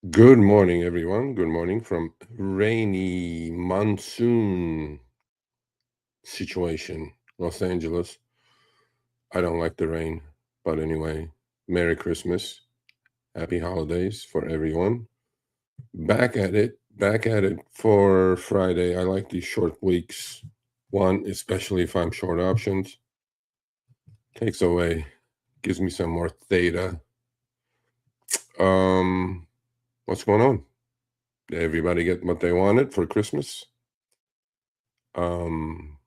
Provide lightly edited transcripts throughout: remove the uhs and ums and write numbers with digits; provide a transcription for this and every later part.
Good morning, everyone. Good morning from rainy monsoon situation, Los Angeles. I don't like the rain, but anyway, Merry Christmas, Happy Holidays for everyone. Back at it for Friday. I like these short weeks. One, especially if I'm short options, takes away, gives me some more theta. Um, what's going on? Did everybody get what they wanted for Christmas? Um,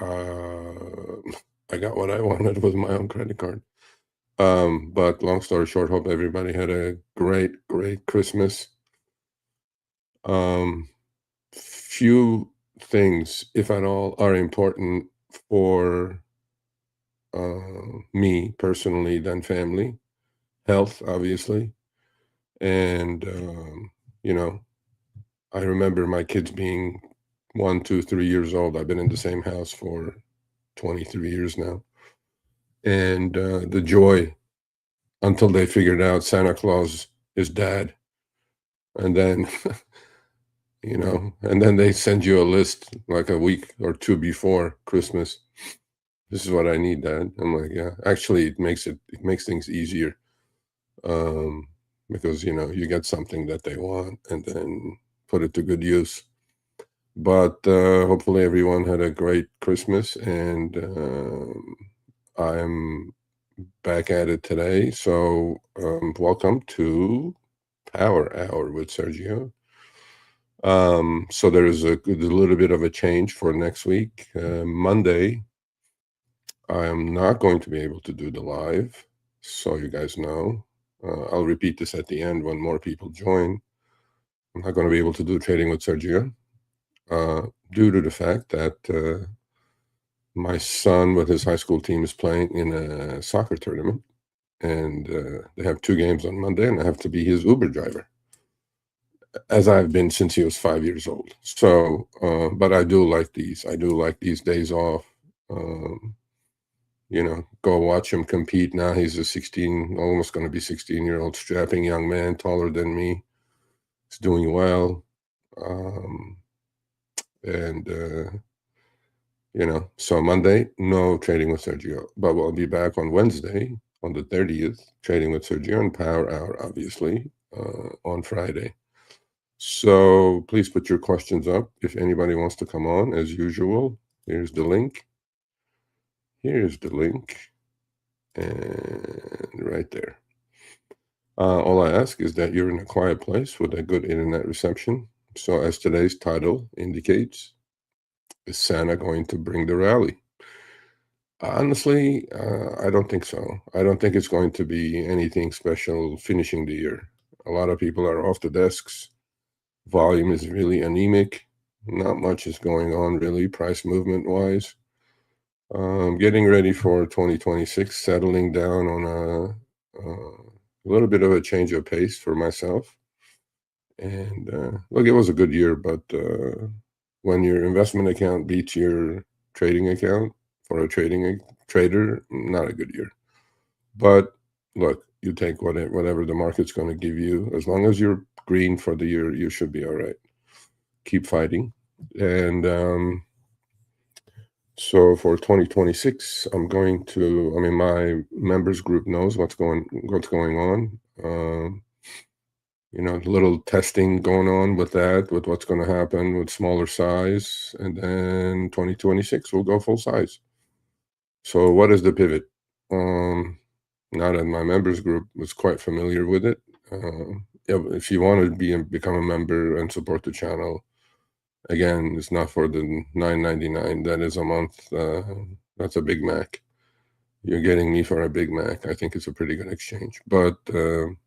Uh, I got what I wanted with my own credit card. But long story short, hope everybody had a great Christmas. Um, few things, if at all, are important for me personally than family. Health, obviously. And, you know, I remember my kids being 1, 2, 3 years old. I've been in the same house for 23 years now. And the joy until they figured out Santa Claus is dad. And then, and then they send you a list like a week or two before Christmas. This is what I need, Dad. I'm like, yeah. Actually, it makes things easier, um, because you get something that they want and then put it to good use. But hopefully, everyone had a great Christmas, and I'm back at it today. So, welcome to Power Hour with Sergio. So there is a little bit of a change for next week. Monday, I am not going to be able to do the live, so you guys know. I'll repeat this at the end when more people join. I'm not going to be able to do Trading with Sergio due to the fact that my son with his high school team is playing in a soccer tournament, and they have 2 games on Monday, and I have to be his Uber driver, as I've been since he was 5 years old. So, but I do like these. I do like these days off. Um, go watch him compete. Now he's a 16, almost going to be 16-year-old, strapping young man, taller than me. He's doing well. Um, and, so Monday, no Trading with Sergio. But we'll be back on Wednesday, on the 30th, Trading with Sergio and Power Hour, obviously, on Friday. So please put your questions up if anybody wants to come on, as usual. Here's the link. Here's the link. And right there. All I ask is that you're in a quiet place with a good internet reception. So, as today's title indicates, is Santa going to bring the rally? Honestly, I don't think so. I don't think it's going to be anything special finishing the year. A lot of people are off the desks. Volume is really anemic. Not much is going on, really, price movement wise. Getting ready for 2026, settling down on a little bit of a change of pace for myself. And look, it was a good year, but when your investment account beats your trading account for a trader, not a good year. But look, you take whatever the market's going to give you. As long as you're green for the year, you should be all right. Keep fighting. And so for 2026, my members group knows what's going on. A little testing going on with that, with what's going to happen with smaller size, and then 2026 we'll go full size. So what is the pivot? Now that my members group was quite familiar with it, if you want to become a member and support the channel, again, it's not for the $9.99. That is a month. That's a Big Mac. You're getting me for a Big Mac. I think it's a pretty good exchange. But the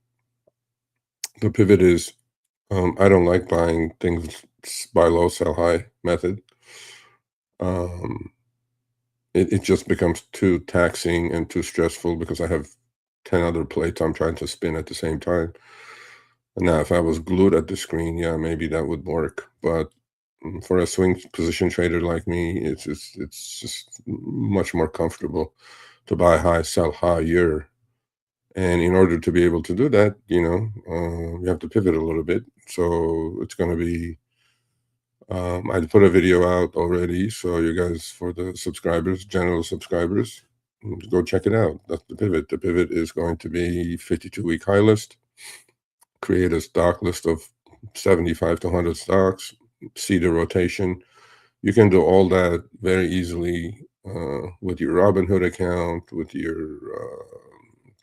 pivot is, I don't like buying things buy low, sell high method. It just becomes too taxing and too stressful because I have 10 other plates I'm trying to spin at the same time. Now, if I was glued at the screen, yeah, maybe that would work. But for a swing position trader like me, it's just much more comfortable to buy high, sell higher, And in order to be able to do that, you have to pivot a little bit. So it's going to be, I put a video out already. So you guys, for the subscribers, general subscribers, go check it out. That's the pivot. The pivot is going to be 52-week high list, create a stock list of 75 to 100 stocks, see the rotation. You can do all that very easily with your Robinhood account, with your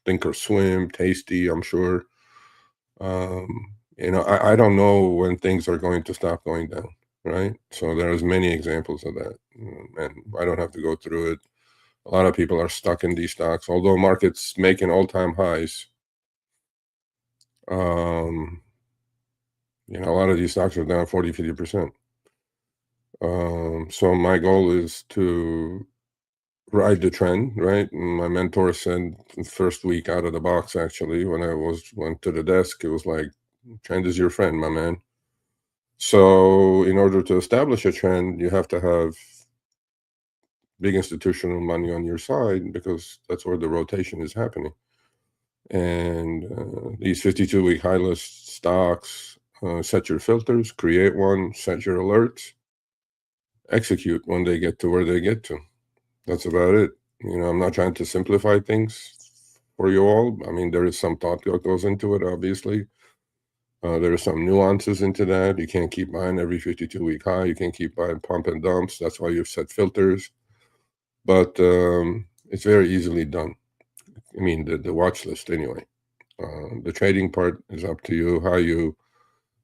Thinkorswim, Tasty, I'm sure. I don't know when things are going to stop going down, right? So there's many examples of that, and I don't have to go through it. A lot of people are stuck in these stocks, although markets making all-time highs. A lot of these stocks are down 40, 50%. So my goal is to ride the trend, right? And my mentor said first week out of the box, actually, when I went to the desk, it was like, trend is your friend, my man. So in order to establish a trend, you have to have big institutional money on your side, because that's where the rotation is happening. And these 52-week high list stocks, set your filters, create one, set your alerts, execute when they get to where they get to. That's about it. I'm not trying to simplify things for you all. I mean, there is some thought that goes into it, obviously. There are some nuances into that. You can't keep buying every 52-week high. You can't keep buying pump and dumps. That's why you've set filters. But it's very easily done. I mean, the watch list anyway. The trading part is up to you. How you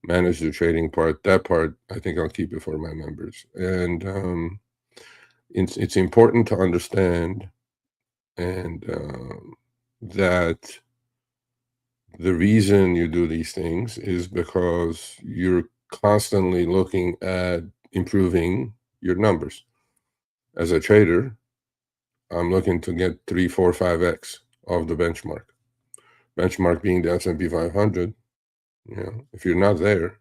manage the trading part, that part, I think I'll keep it for my members. And it's important to understand and that the reason you do these things is because you're constantly looking at improving your numbers. As a trader, I'm looking to get 3, 4, 5x of the benchmark. Benchmark being the S&P 500. If you're not there,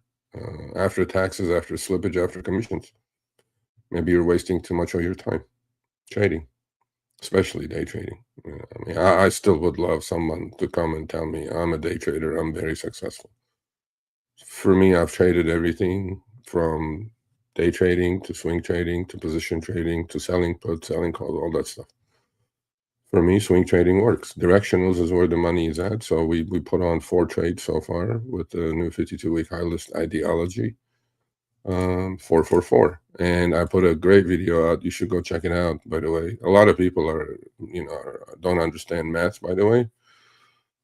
after taxes, after slippage, after commissions, maybe you're wasting too much of your time trading, especially day trading. I mean, I still would love someone to come and tell me I'm a day trader, I'm very successful. For me, I've traded everything from day trading to swing trading to position trading to selling puts, selling calls, all that stuff. For me, swing trading works. Directionals is where the money is at. So we put on 4 trades so far with the new 52-week high list ideology. 444, and I put a great video out. You should go check it out, by the way. A lot of people don't understand math, by the way.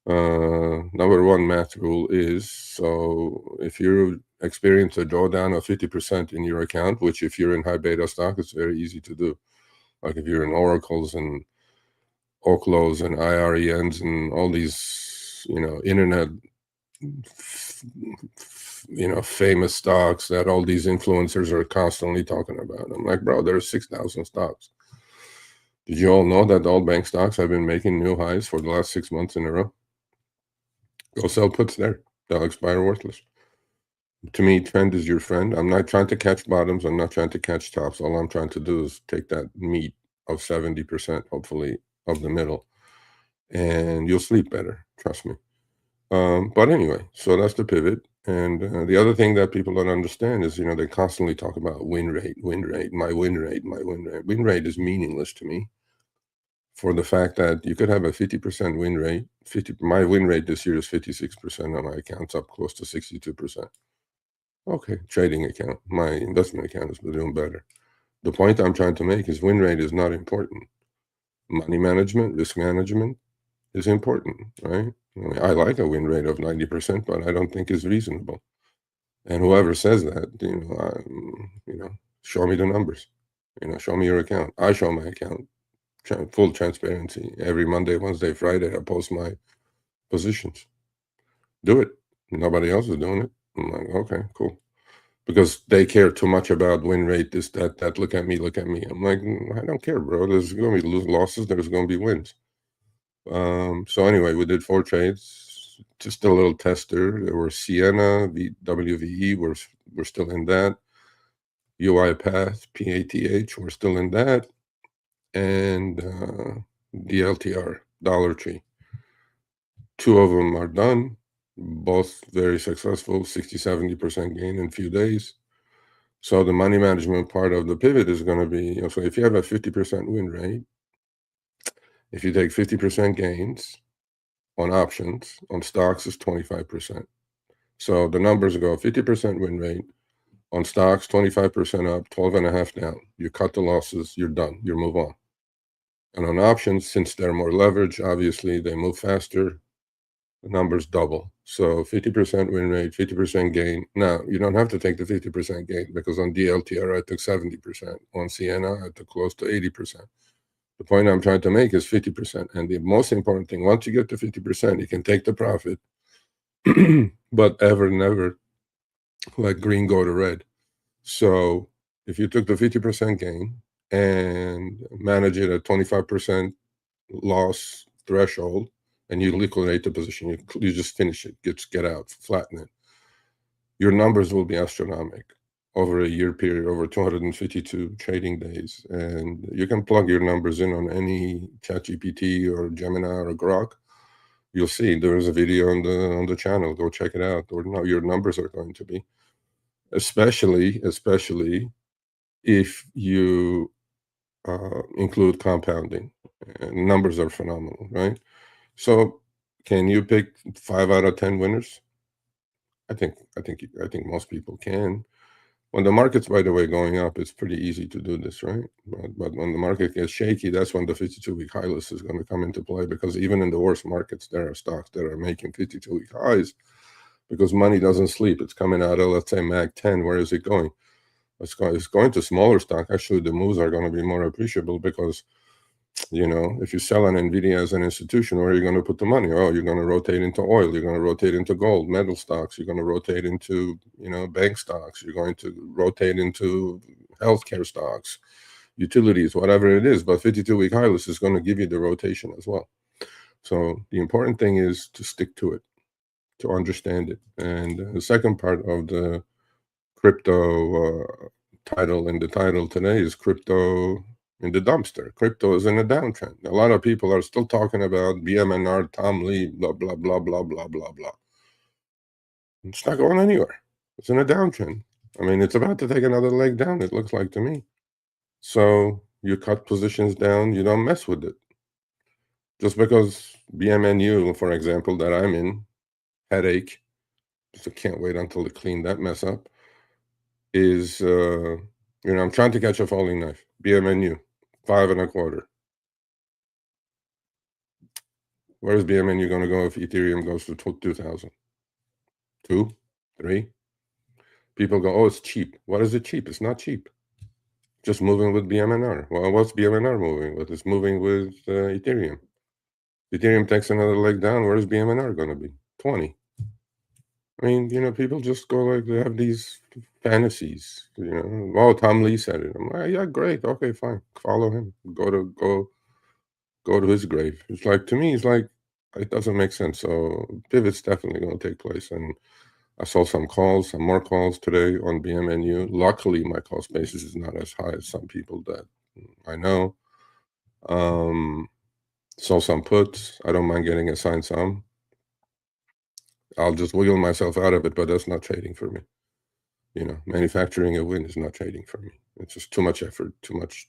Number one math rule is, so if you experience a drawdown of 50% in your account, which if you're in high beta stock, it's very easy to do. Like if you're in Oracles and Oklos and IRENs and all these, internet famous stocks that all these influencers are constantly talking about. I'm like, bro, there's 6,000 stocks. Did you all know that all bank stocks have been making new highs for the last 6 months in a row? Go sell puts there. They'll expire worthless. To me, trend is your friend. I'm not trying to catch bottoms. I'm not trying to catch tops. All I'm trying to do is take that meat of 70%, hopefully, of the middle, and you'll sleep better. Trust me. But anyway, so that's the pivot. And the other thing that people don't understand is, they constantly talk about win rate, my win rate, my win rate. Win rate is meaningless to me, for the fact that you could have a 50% win rate. My win rate this year is 56% on my accounts, up close to 62%. Okay, trading account. My investment account is doing better. The point I'm trying to make is win rate is not important. Money management, risk management is important, right? I like a win rate of 90%, but I don't think it's reasonable. And whoever says that, show me the numbers. Show me your account. I show my account. Full transparency. Every Monday, Wednesday, Friday, I post my positions. Do it. Nobody else is doing it. I'm like, okay, cool. Because they care too much about win rate, this, that. Look at me. I'm like, I don't care, bro. There's going to be losses. There's going to be wins. So anyway, we did 4 trades, just a little tester. There were Sienna, WVE, we're still in that. UiPath, PATH, we're still in that. And DLTR, Dollar Tree. 2 of them are done, both very successful, 60-70% gain in a few days. So the money management part of the pivot is going to be, so if you have a 50% win rate, if you take 50% gains on options, on stocks is 25%. So the numbers go 50% win rate on stocks, 25% up, 12.5 down. You cut the losses, you're done, you move on. And on options, since they're more leveraged, obviously they move faster, the numbers double. So 50% win rate, 50% gain. Now, you don't have to take the 50% gain because on DLTR I took 70%. On Sienna, I took close to 80%. The point I'm trying to make is 50%. And the most important thing, once you get to 50%, you can take the profit, but ever, never let green go to red. So if you took the 50% gain and manage it at 25% loss threshold, and you liquidate the position, you just finish it, get out, flatten it, your numbers will be astronomical over a year period, over 252 trading days. And you can plug your numbers in on any ChatGPT or Gemini or Grok. You'll see there is a video on the channel. Go check it out. Or no, your numbers are going to be, especially if you include compounding. And numbers are phenomenal, right? So can you pick 5 out of 10 winners? I think most people can. When the market's, by the way, going up, it's pretty easy to do this, right? But when the market gets shaky, that's when the 52-week high list is going to come into play, because even in the worst markets, there are stocks that are making 52-week highs because money doesn't sleep. It's coming out of, let's say, MAG 10. Where is it going? It's going to smaller stock. Actually, the moves are going to be more appreciable because, if you sell an NVIDIA as an institution, where are you going to put the money? Oh, you're going to rotate into oil. You're going to rotate into gold, metal stocks. You're going to rotate into, bank stocks. You're going to rotate into healthcare stocks, utilities, whatever it is. But 52-week high list is going to give you the rotation as well. So the important thing is to stick to it, to understand it. And the second part of the crypto title in the title today is crypto in the dumpster. Crypto is in a downtrend. A lot of people are still talking about BMNR, Tom Lee, blah, blah, blah, blah, blah, blah, blah. It's not going anywhere. It's in a downtrend. I mean, it's about to take another leg down, it looks like to me. So you cut positions down, you don't mess with it. Just because BMNU, for example, that I'm in, headache, so can't wait until they clean that mess up, is, I'm trying to catch a falling knife. BMNU, 5.25. Where's BMNU going to go if Ethereum goes to 2,000? 2, 3? People go, oh, it's cheap. What is it cheap? It's not cheap. Just moving with BMNR. Well, what's BMNR moving with? It's moving with Ethereum. Ethereum takes another leg down. Where's BMNR going to be? 20. I mean, people just go like, they have these fantasies. Oh, Tom Lee said it. I'm like, yeah, great. Okay, fine. Follow him. Go to his grave. It's like, to me, it's like, it doesn't make sense. So pivot's definitely going to take place. And I saw some more calls today on BMNU. Luckily, my cost basis is not as high as some people that I know. Saw some puts. I don't mind getting assigned some. I'll just wiggle myself out of it, but that's not trading for me. Manufacturing a win is not trading for me. It's just too much effort, too much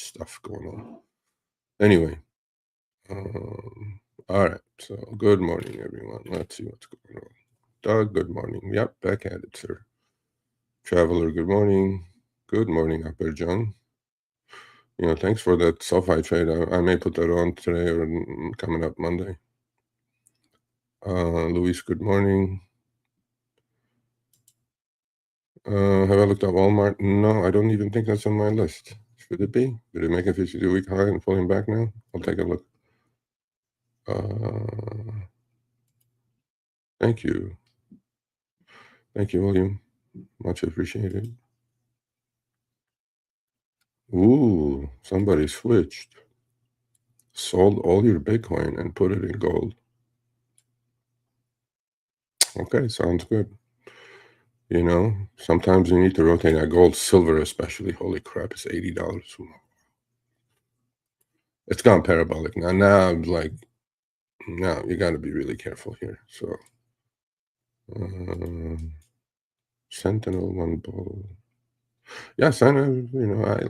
stuff going on. Anyway, all right. So good morning, everyone. Let's see what's going on. Doug, good morning. Yep, back at it, sir. Traveler, good morning. Good morning, Upper John. Thanks for that SoFi trade. I may put that on today or coming up Monday. Luis, good morning. Have I looked up Walmart? No, I don't even think that's on my list. Should it be? Did it make a 52-week high and pulling back now? I'll take a look. Thank you. Thank you, William. Much appreciated. Ooh, somebody switched. Sold all your Bitcoin and put it in gold. Okay, sounds good. Sometimes you need to rotate that gold. Silver especially. Holy crap, it's $80. It's gone parabolic now. Now I'm like, Now you got to be really careful here. So, um, Sentinel one bull. Yes, I know.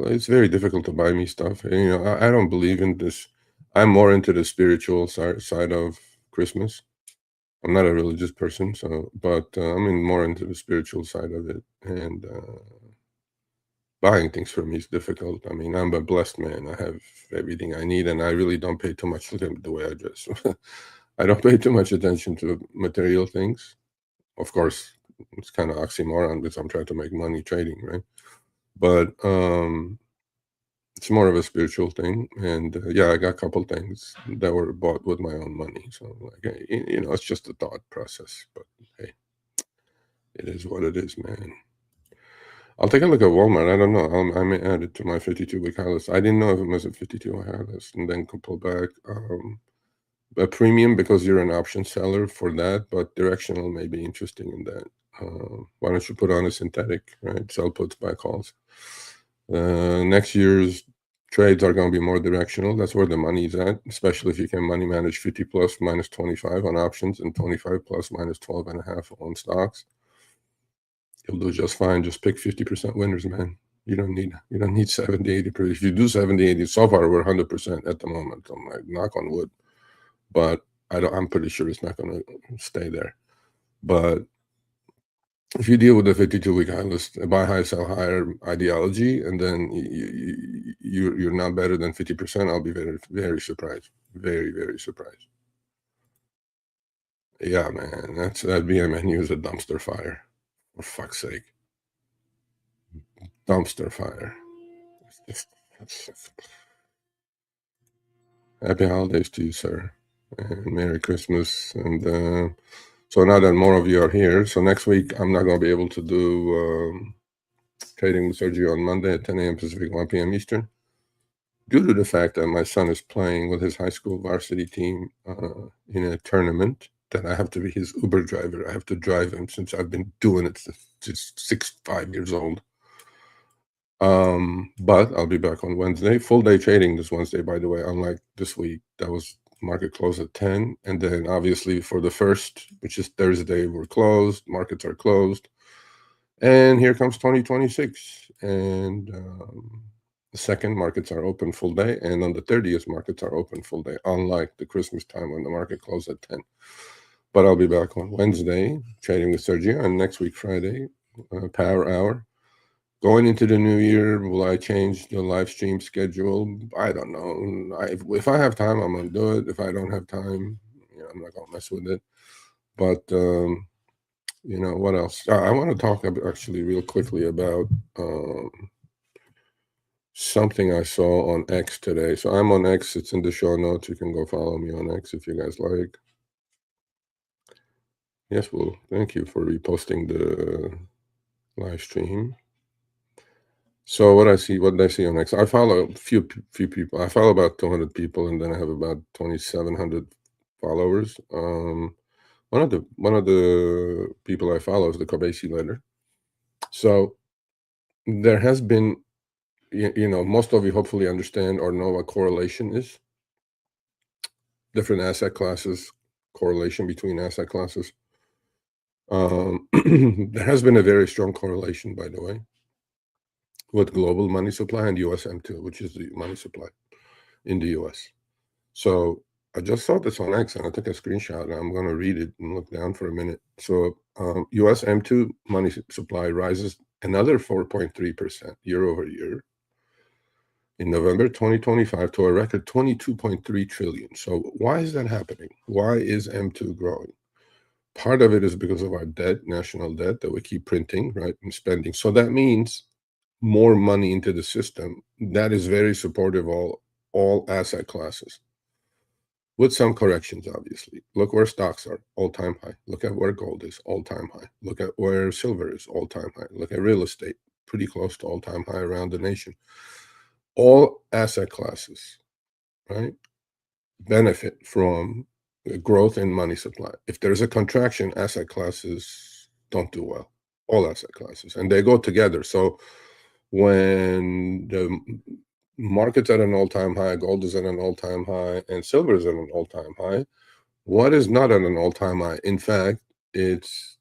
It's very difficult to buy me stuff. I don't believe in this. I'm more into the spiritual side of Christmas. I'm not a religious person, but I'm more into the spiritual side of it. And buying things for me is difficult. I mean, I'm a blessed man. I have everything I need, and I really don't pay too much. Look at the way I dress. I don't pay too much attention to material things. Of course, it's kind of oxymoron because I'm trying to make money trading, right? But it's more of a spiritual thing. And yeah, I got a couple things that were bought with my own money. So, like, it's just a thought process. But hey, it is what it is, man. I'll take a look at Walmart. I don't know. I may add it to my 52-week high list. I didn't know if it was a 52-week high list, and then could pull back a premium because you're an option seller for that, but directional may be interesting in that. Why don't you put on a synthetic, right? Sell puts, buy calls. Next year's trades are going to be more directional. That's where the money's at, especially if you can money manage 50 plus minus 25 on options and 25 plus minus 12 and a half on stocks. You'll do just fine. Just pick 50% winners, man. You don't need 70, 80%. If you do 70, 80, so far we're 100% at the moment. I'm like, knock on wood. But I'm pretty sure it's not going to stay there. But if you deal with the 52-week high list, buy high, sell higher ideology, and then you're not better than 50%, I'll be very, very surprised. Very, very surprised. Yeah, man, that BMNU is a dumpster fire. For fuck's sake. Dumpster fire. Happy holidays to you, sir. And Merry Christmas. And so now that more of you are here, so next week I'm not going to be able to do trading with Sergio on Monday at 10 a.m. Pacific, 1 p.m. Eastern, due to the fact that my son is playing with his high school varsity team in a tournament that I have to be his Uber driver. I have to drive him since I've been doing it since 5 years old. But I'll be back on Wednesday. Full day trading this Wednesday, by the way, unlike this week. That was market close at 10. And then obviously for the first, which is Thursday, we're closed. Markets are closed. And here comes 2026. And the second, markets are open full day. And on the 30th, markets are open full day, unlike the Christmas time when the market closed at 10. But I'll be back on Wednesday trading with Sergio, and next week, Friday, Power Hour. Going into the new year, will I change the live stream schedule? I don't know. If I have time, I'm going to do it. If I don't have time, I'm not going to mess with it. But, what else? I want to talk actually real quickly about something I saw on X today. So I'm on X. It's in the show notes. You can go follow me on X if you guys like. Yes, well, thank you for reposting the live stream. So what did I see on X? I follow a few people. I follow about 200 people, and then I have about 2,700 followers. One of the people I follow is the Kobesi letter. So there has been, most of you hopefully understand or know what correlation is. Different asset classes, correlation between asset classes. There has been a very strong correlation, by the way, with global money supply and US M2, which is the money supply in the US. So I just saw this on X and I took a screenshot and I'm going to read it and look down for a minute. So US M2 money supply rises another 4.3% year over year in November 2025 to a record 22.3 trillion. So why is that happening? Why is M2 growing? Part of it is because of our debt, national debt that we keep printing, right, and spending. So that means more money into the system. That is very supportive of all asset classes, with some corrections, obviously. Look where stocks are, all-time high. Look at where gold is, all-time high. Look at where silver is, all-time high. Look at real estate, pretty close to all-time high around the nation. All asset classes, right, benefit from growth in money supply. If there's a contraction, asset classes don't do well. All asset classes, and they go together. So when the market's at an all-time high, gold is at an all-time high, and silver is at an all-time high, What is not at an all-time high? In fact, it's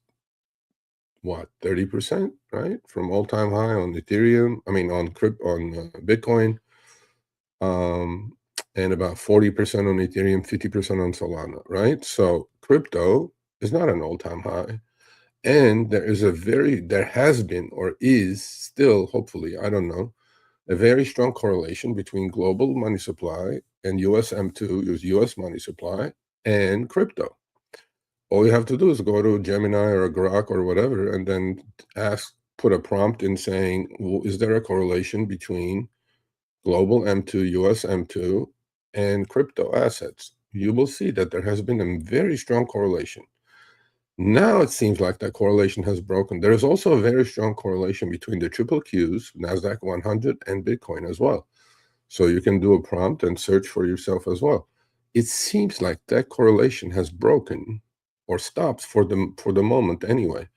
what, 30%, right? From all-time high on Ethereum, I mean on Bitcoin, um, and about 40% on Ethereum, 50% on Solana, right? So crypto is not an all-time high. And there has been, or is still, hopefully, I don't know, a very strong correlation between global money supply and US M2, US money supply, and crypto. All you have to do is go to Gemini or Grok or whatever, and then put a prompt in saying, well, is there a correlation between global M2, US M2, and crypto assets? You will see that there has been a very strong correlation. Now it seems like that correlation has broken. There is also a very strong correlation between the triple Qs, NASDAQ 100, and Bitcoin as well. So you can do a prompt and search for yourself as well. It seems like that correlation has broken or stopped for the moment anyway,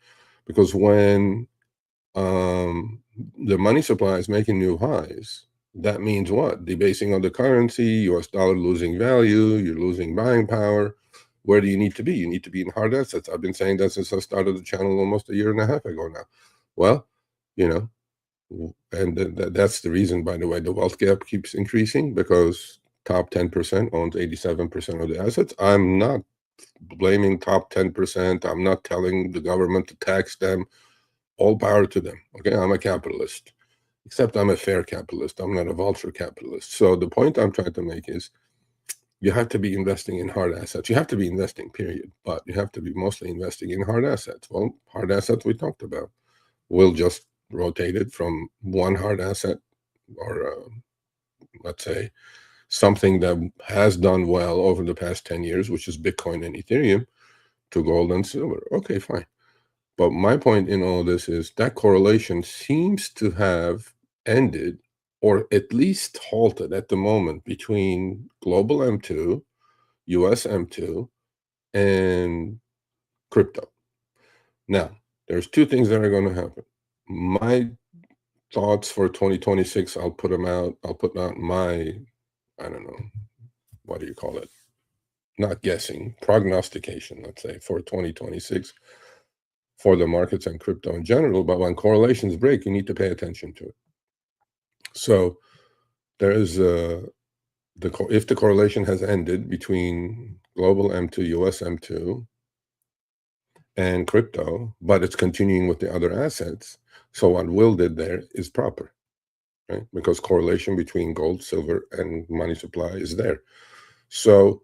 because when the money supply is making new highs, that means what? Debasing of the currency, US dollar losing value, you're losing buying power. Where do you need to be? You need to be in hard assets. I've been saying that since I started the channel almost a year and a half ago now. Well, you know, and that's the reason, by the way, the wealth gap keeps increasing, because top 10% owns 87% of the assets. I'm not blaming top 10%. I'm not telling the government to tax them. All power to them. Okay, I'm a capitalist, except I'm a fair capitalist. I'm not a vulture capitalist. So the point I'm trying to make is you have to be investing in hard assets. You have to be investing, period. But you have to be mostly investing in hard assets. Well, hard assets we talked about. We'll just rotate it from one hard asset, or let's say something that has done well over the past 10 years, which is Bitcoin and Ethereum, to gold and silver. Okay, fine. But my point in all this is that correlation seems to have ended, or at least halted at the moment, between global M2, US M2, and crypto. Now, there's two things that are going to happen. My thoughts for 2026, I'll put out my, I don't know, what do you call it? Not guessing, prognostication, let's say, for 2026 for the markets and crypto in general. But when correlations break, you need to pay attention to it. So there is if the correlation has ended between global M2, US M2, and crypto, but it's continuing with the other assets. So what Will did there is proper, right? Because correlation between gold, silver, and money supply is there. So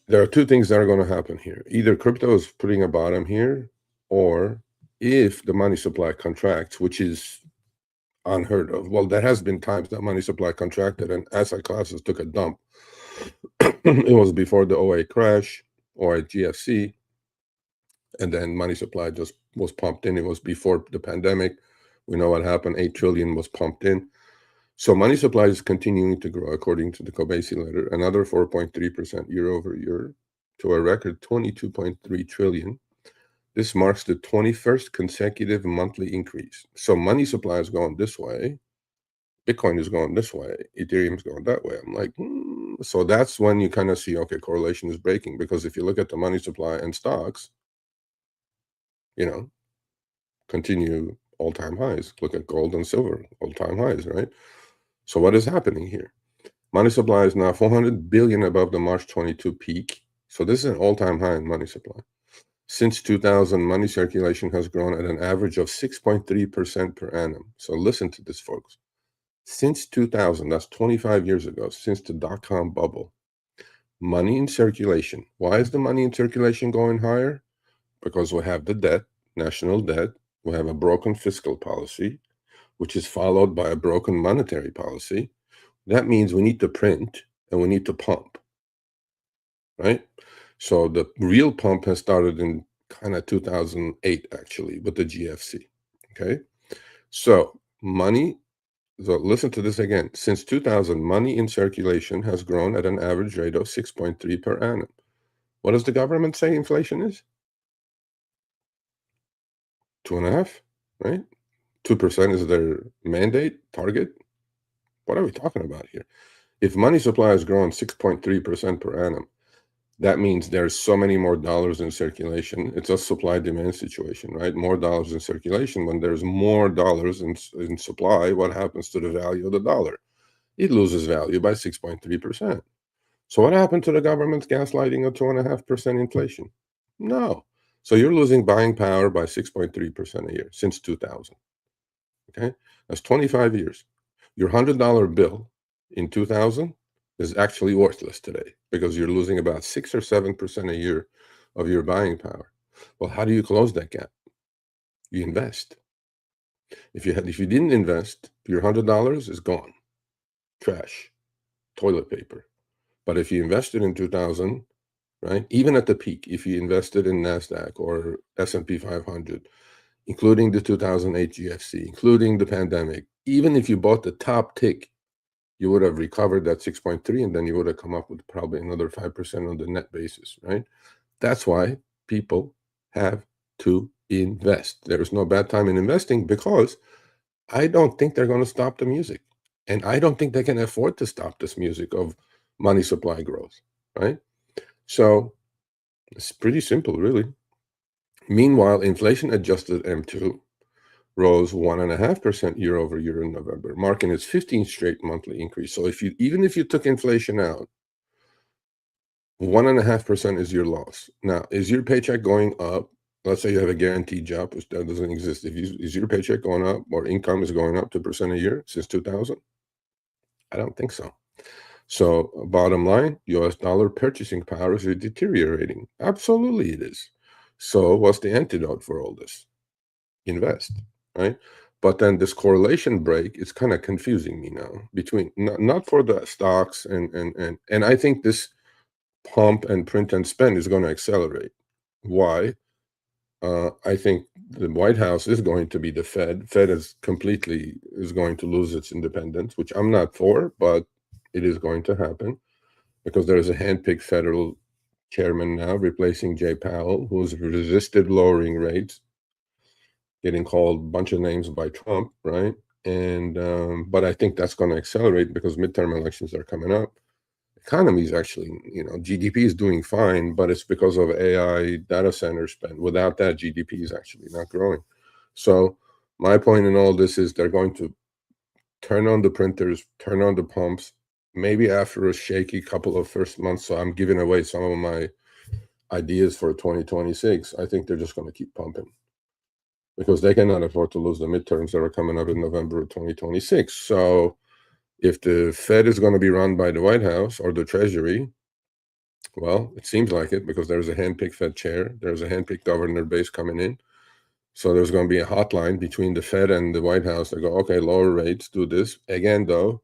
there are two things that are going to happen here. Either crypto is putting a bottom here, or if the money supply contracts, which is unheard of. Well, there has been times that money supply contracted and asset classes took a dump. It was before the 08 crash or at GFC, and then money supply just was pumped in. It was before the pandemic. We know what happened. 8 trillion was pumped in. So money supply is continuing to grow, according to the Kobesi letter, another 4.3% year over year to a record 22.3 trillion. This marks the 21st consecutive monthly increase. So money supply is going this way. Bitcoin is going this way. Ethereum is going that way. I'm like, So that's when you kind of see, okay, correlation is breaking. Because if you look at the money supply and stocks, continue all-time highs. Look at gold and silver, all-time highs, right? So what is happening here? Money supply is now 400 billion above the March 22 peak. So this is an all-time high in money supply. Since 2000, money circulation has grown at an average of 6.3% per annum. So listen to this, folks. Since 2000, that's 25 years ago, since the dot-com bubble, money in circulation. Why is the money in circulation going higher? Because we have the debt, national debt. We have a broken fiscal policy, which is followed by a broken monetary policy. That means we need to print and we need to pump, right? So the real pump has started in kind of 2008, actually, with the GFC, okay? So listen to this again. Since 2000, money in circulation has grown at an average rate of 6.3 per annum. What does the government say inflation is? 2.5, right? 2% is their mandate, target. What are we talking about here? If money supply has grown 6.3% per annum, That means there's so many more dollars in circulation. It's a supply-demand situation, right? More dollars in circulation. When there's more dollars in supply, what happens to the value of the dollar? It loses value by 6.3%. So what happened to the government's gaslighting of 2.5% inflation? No. So you're losing buying power by 6.3% a year since 2000. Okay? That's 25 years. Your $100 bill in 2000 is actually worthless today because you're losing about 6 or 7% a year of your buying power. Well, how do you close that gap? You invest. If you didn't invest, your $100 is gone. Trash. Toilet paper. But if you invested in 2000, right, even at the peak, if you invested in NASDAQ or S&P 500, including the 2008 GFC, including the pandemic, even if you bought the top tick, you would have recovered that 6.3, and then you would have come up with probably another 5% on the net basis, right? That's why people have to invest. There is no bad time in investing because I don't think they're going to stop the music. And I don't think they can afford to stop this music of money supply growth, right? So it's pretty simple, really. Meanwhile, inflation-adjusted M2 rose 1.5% year over year in November, marking its 15th straight monthly increase. So even if you took inflation out, 1.5% is your loss. Now, is your paycheck going up? Let's say you have a guaranteed job, which that doesn't exist. Is your paycheck going up or income is going up 2% a year since 2000? I don't think so. So bottom line, US dollar purchasing power is deteriorating. Absolutely it is. So what's the antidote for all this? Invest, right? But then this correlation break is kind of confusing me now between not for the stocks and I think this pump and print and spend is going to accelerate. Why? I think the White House is going to be the Fed. Fed is going to lose its independence, which I'm not for, but it is going to happen because there is a handpicked federal chairman now replacing Jay Powell, who's resisted lowering rates, getting called a bunch of names by Trump, right? And but I think that's going to accelerate because midterm elections are coming up. Economy is actually, GDP is doing fine, but it's because of AI data center spend. Without that, GDP is actually not growing. So my point in all this is they're going to turn on the printers, turn on the pumps, maybe after a shaky couple of first months. So I'm giving away some of my ideas for 2026. I think they're just going to keep pumping because they cannot afford to lose the midterms that are coming up in November of 2026. So if the Fed is going to be run by the White House or the Treasury, well, it seems like it because there's a handpicked Fed chair, there's a handpicked governor base coming in. So there's going to be a hotline between the Fed and the White House that go, okay, lower rates, do this. Again, though,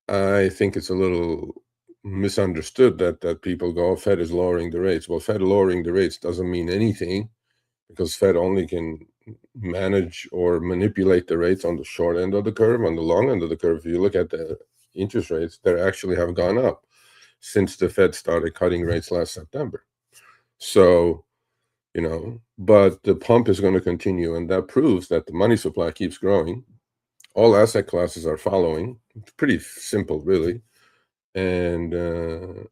I think it's a little misunderstood that people go, Fed is lowering the rates. Well, Fed lowering the rates doesn't mean anything because Fed only can manage or manipulate the rates on the short end of the curve. On the long end of the curve, if you look at the interest rates, they actually have gone up since the Fed started cutting rates last September. So, but the pump is going to continue, and that proves that the money supply keeps growing. All asset classes are following. It's pretty simple, really. And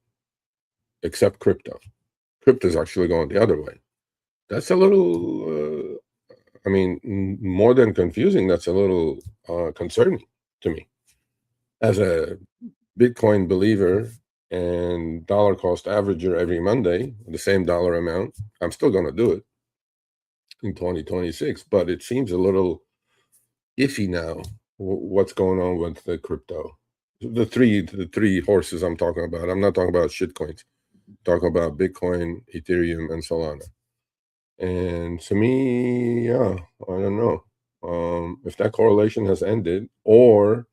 except crypto. Crypto is actually going the other way. That's a little, more than confusing, that's a little concerning to me. As a Bitcoin believer and dollar cost averager every Monday, the same dollar amount, I'm still going to do it in 2026, but it seems a little iffy now what's going on with the crypto. The three horses I'm talking about. I'm not talking about shitcoins. I'm talking about Bitcoin, Ethereum, and Solana. And to me, yeah, I don't know if that correlation has ended or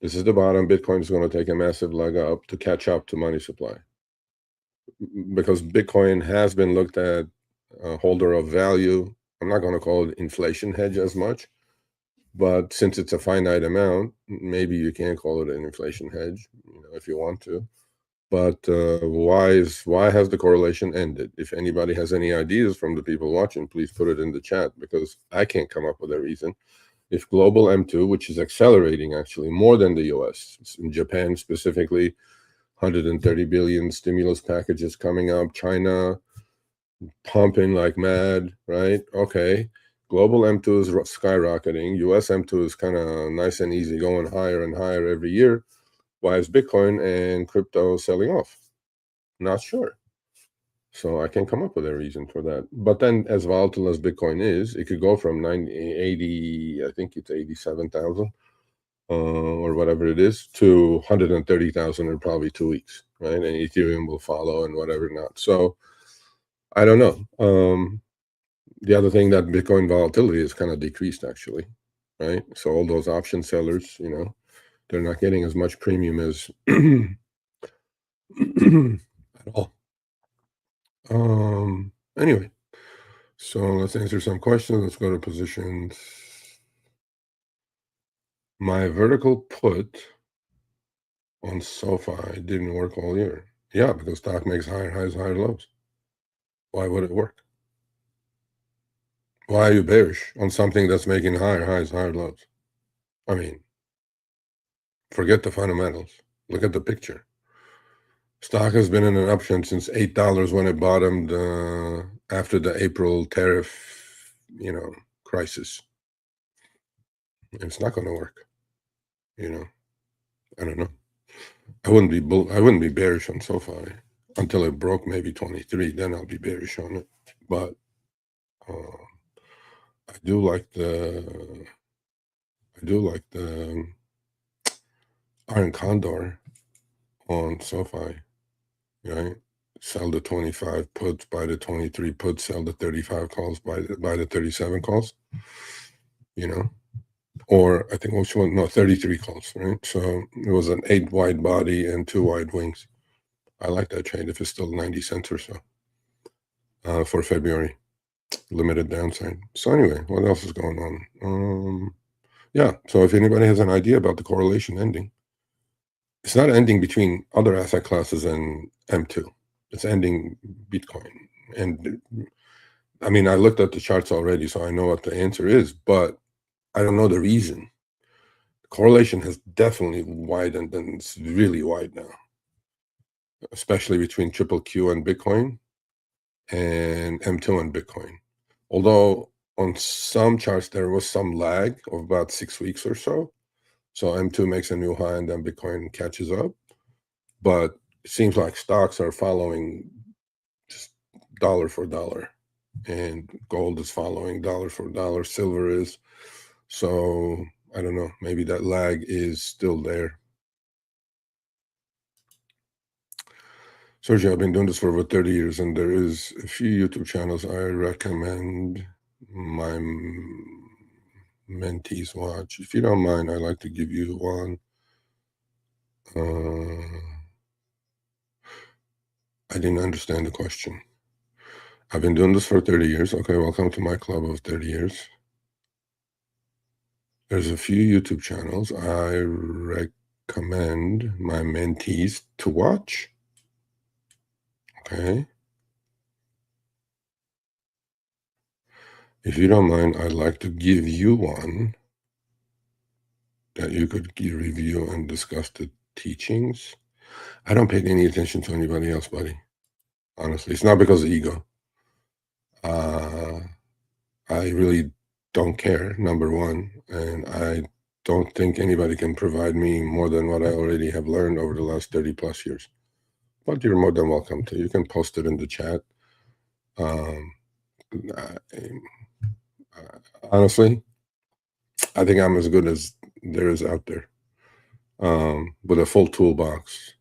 this is the bottom. Bitcoin is going to take a massive leg up to catch up to money supply because Bitcoin has been looked at a holder of value. I'm not going to call it inflation hedge as much, but since it's a finite amount, maybe you can call it an inflation hedge, if you want to. But why has the correlation ended? If anybody has any ideas from the people watching, please put it in the chat because I can't come up with a reason. If global M2, which is accelerating actually more than the US, in Japan specifically, 130 billion stimulus packages coming up. China pumping like mad, right? Okay. Global M2 is skyrocketing. US M2 is kind of nice and easy, going higher and higher every year. Why is Bitcoin and crypto selling off? Not sure. So I can't come up with a reason for that. But then, as volatile as Bitcoin is, it could go from 80, I think it's 87,000 or whatever it is, to 130,000 in probably 2 weeks, right? And Ethereum will follow and whatever not. So I don't know. The other thing, that Bitcoin volatility is kind of decreased, actually, right? So all those option sellers, they're not getting as much premium as at all. Anyway, so let's answer some questions. Let's go to positions. My vertical put on SoFi didn't work all year. Yeah, because stock makes higher highs, higher lows. Why would it work? Why are you bearish on something that's making higher highs, higher lows? I mean, forget the fundamentals. Look at the picture. Stock has been in an uptrend since $8 when it bottomed after the April tariff, crisis. It's not going to work. I don't know. I wouldn't be bearish on SoFi until it broke maybe 23. Then I'll be bearish on it. But I do like the Iron Condor on SoFi, right? Sell the 25 puts, buy the 23 puts, sell the 35 calls, buy the 37 calls, or I think which one? No, 33 calls, right? So it was an 8 wide body and 2 wide wings. I like that trade if it's still 90 cents or so for February. Limited downside. So anyway, what else is going on? Yeah, so if anybody has an idea about the correlation ending, it's not ending between other asset classes and M2. It's ending Bitcoin. And I mean, I looked at the charts already, so I know what the answer is, but I don't know the reason. The correlation has definitely widened, and it's really wide now, especially between Triple Q and Bitcoin and M2 and Bitcoin. Although on some charts there was some lag of about 6 weeks or so. So M2 makes a new high and then Bitcoin catches up. But it seems like stocks are following just dollar for dollar. And gold is following dollar for dollar. Silver is. So I don't know. Maybe that lag is still there. Sergio, I've been doing this for over 30 years, and there is a few YouTube channels I recommend my mentees watch. If you don't mind, I'd like to give you one. I didn't understand the question. I've been doing this for 30 years. Okay, welcome to my club of 30 years. There's a few YouTube channels I recommend my mentees to watch. Okay. If you don't mind, I'd like to give you one that you could review and discuss the teachings. I don't pay any attention to anybody else, buddy. Honestly, it's not because of ego. I really don't care, number one, and I don't think anybody can provide me more than what I already have learned over the last 30 plus years. But you're more than welcome to. You can post it in the chat. Honestly, I think I'm as good as there is out there, with a full toolbox.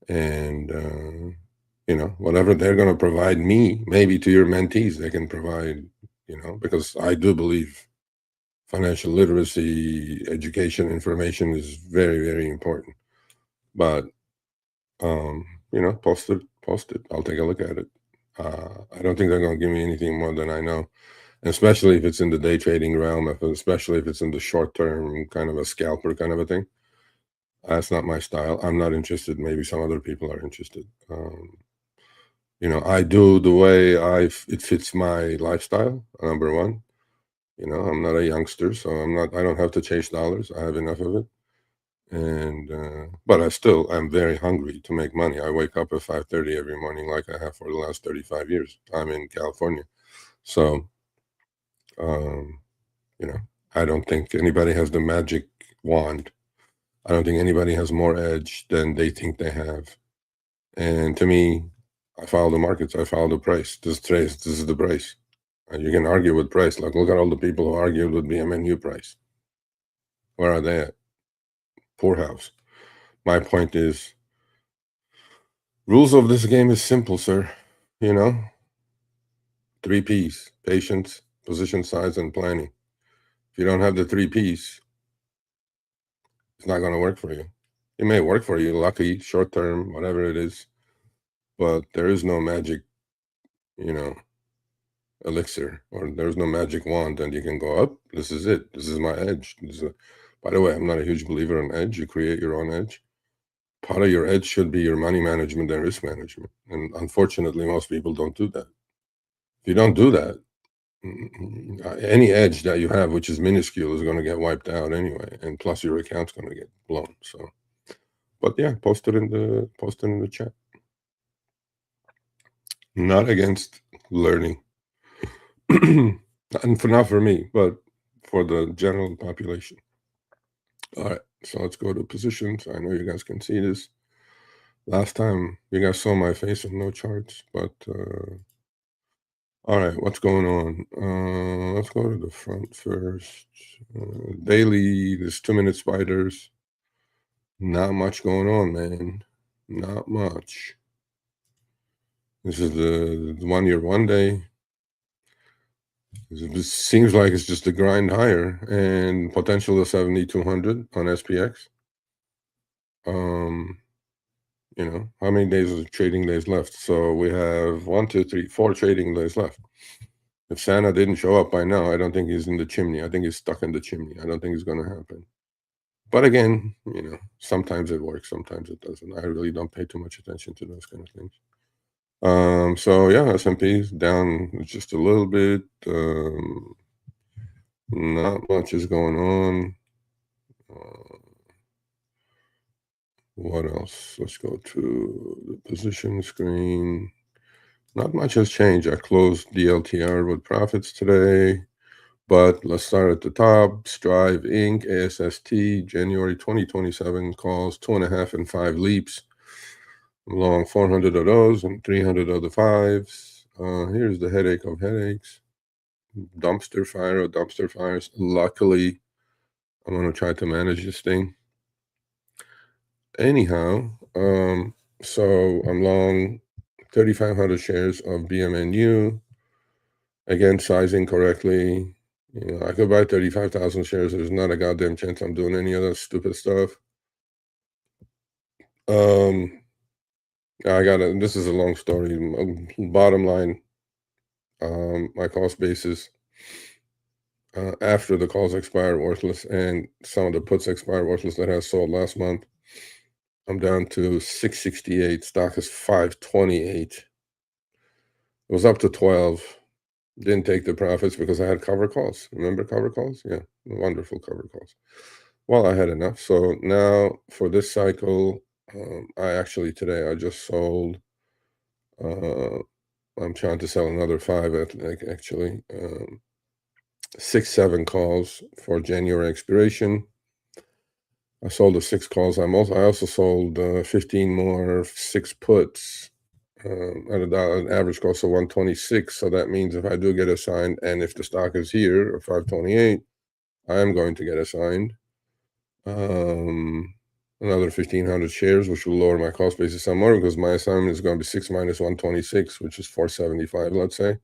And, whatever they're going to provide me, maybe to your mentees, they can provide, because I do believe financial literacy, education, information is very, very important. But, post it. I'll take a look at it. I don't think they're going to give me anything more than I know, especially if it's in the day trading realm, especially if it's in the short term, kind of a scalper kind of a thing. That's not my style. I'm not interested. Maybe some other people are interested. I do the way it fits my lifestyle, number one. I'm not a youngster, so I don't have to chase dollars. I have enough of it. And but I'm very hungry to make money. I wake up at 5:30 every morning, like I have for the last 35 years. I'm in California, so um, I don't think anybody has the magic wand. I don't think anybody has more edge than they think they have. And to me, I follow the markets. I follow the price. This is the price. You can argue with price. Like, look at all the people who argued with BMNU price. Where are they at? Poorhouse. My point is, rules of this game is simple, sir. 3 P's: patience, position size, and planning. If you don't have the 3 P's, it's not going to work for you. It may work for you, lucky, short term, whatever it is, but there is no magic, elixir, or there's no magic wand and you can go up. This is it. This is my edge. By the way, I'm not a huge believer in edge. You create your own edge. Part of your edge should be your money management and risk management. And unfortunately, most people don't do that. If you don't do that, any edge that you have, which is minuscule, is going to get wiped out anyway. And plus your account's going to get blown. So, but yeah, post it in the chat. Not against learning. Not for me, but for the general population. All right, so let's go to positions. I know you guys can see this. Last time you guys saw my face and no charts, but all right, what's going on? Let's go to the front first. Daily, there's 2-minute spiders. Not much going on, man. Not much. This is the 1 year, 1 day. It seems like it's just a grind higher and potential of 7,200 on SPX. How many days of trading days left? So we have 1, 2, 3, 4 trading days left. If Santa didn't show up by now, I don't think he's in the chimney. I think he's stuck in the chimney. I don't think it's going to happen. But again, sometimes it works, sometimes it doesn't. I really don't pay too much attention to those kind of things. So yeah, S&P's down just a little bit. Not much is going on. What else? Let's go to the position screen. Not much has changed. I closed DLTR with profits today, but let's start at the top. Strive Inc., ASST, January 2027 calls, 2.5 and 5 leaps. Long 400 of those and 300 of the 5s. Here's the headache of headaches. Dumpster fire or dumpster fires. Luckily, I'm going to try to manage this thing. Anyhow, so I'm long 3,500 shares of BMNU. Again, sizing correctly. I could buy 35,000 shares. There's not a goddamn chance I'm doing any of that stupid stuff. This is a long story. Bottom line, my cost basis after the calls expire worthless and some of the puts expire worthless that I sold last month, I'm down to 668. Stock is 528. It was up to 12. Didn't take the profits because I had cover calls. Remember cover calls? Yeah, wonderful cover calls. Well, I had enough. So now for this cycle, today I just sold. I'm trying to sell another 5 actually. 6, 7 calls for January expiration. I sold the 6 calls. I also sold 15 more 6 puts at an average cost of 126. So that means if I do get assigned, and if the stock is here at 528, I am going to get assigned another 1,500 shares, which will lower my cost basis some more because my assignment is going to be 6 minus 126, which is 475, let's say.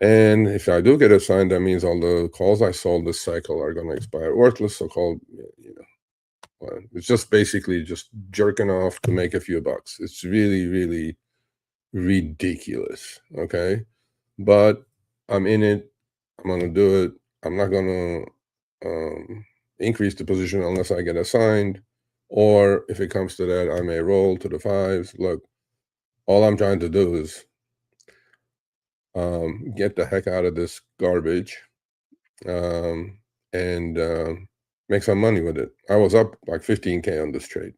And if I do get assigned, that means all the calls I sold this cycle are going to expire worthless, so-called, it's just basically just jerking off to make a few bucks. It's really, really ridiculous, okay? But I'm in it. I'm going to do it. I'm not going to increase the position unless I get assigned, or if it comes to that, I may roll to the 5s. Look, all I'm trying to do is get the heck out of this garbage and make some money with it. I was up like 15K on this trade.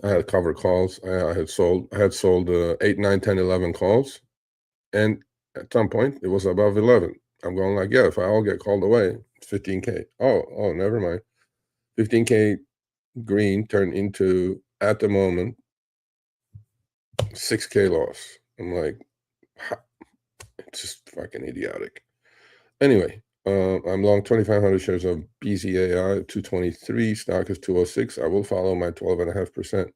I had cover calls. I had sold 8, 9, 10, 11 calls, and at some point it was above 11. I'm going like, yeah, if I all get called away, it's 15K. Oh, never mind. 15K green turned into, at the moment, 6K loss. I'm like, it's just fucking idiotic. Anyway, I'm long 2,500 shares of BZAI at 223. Stock is 206. I will follow my 12.5%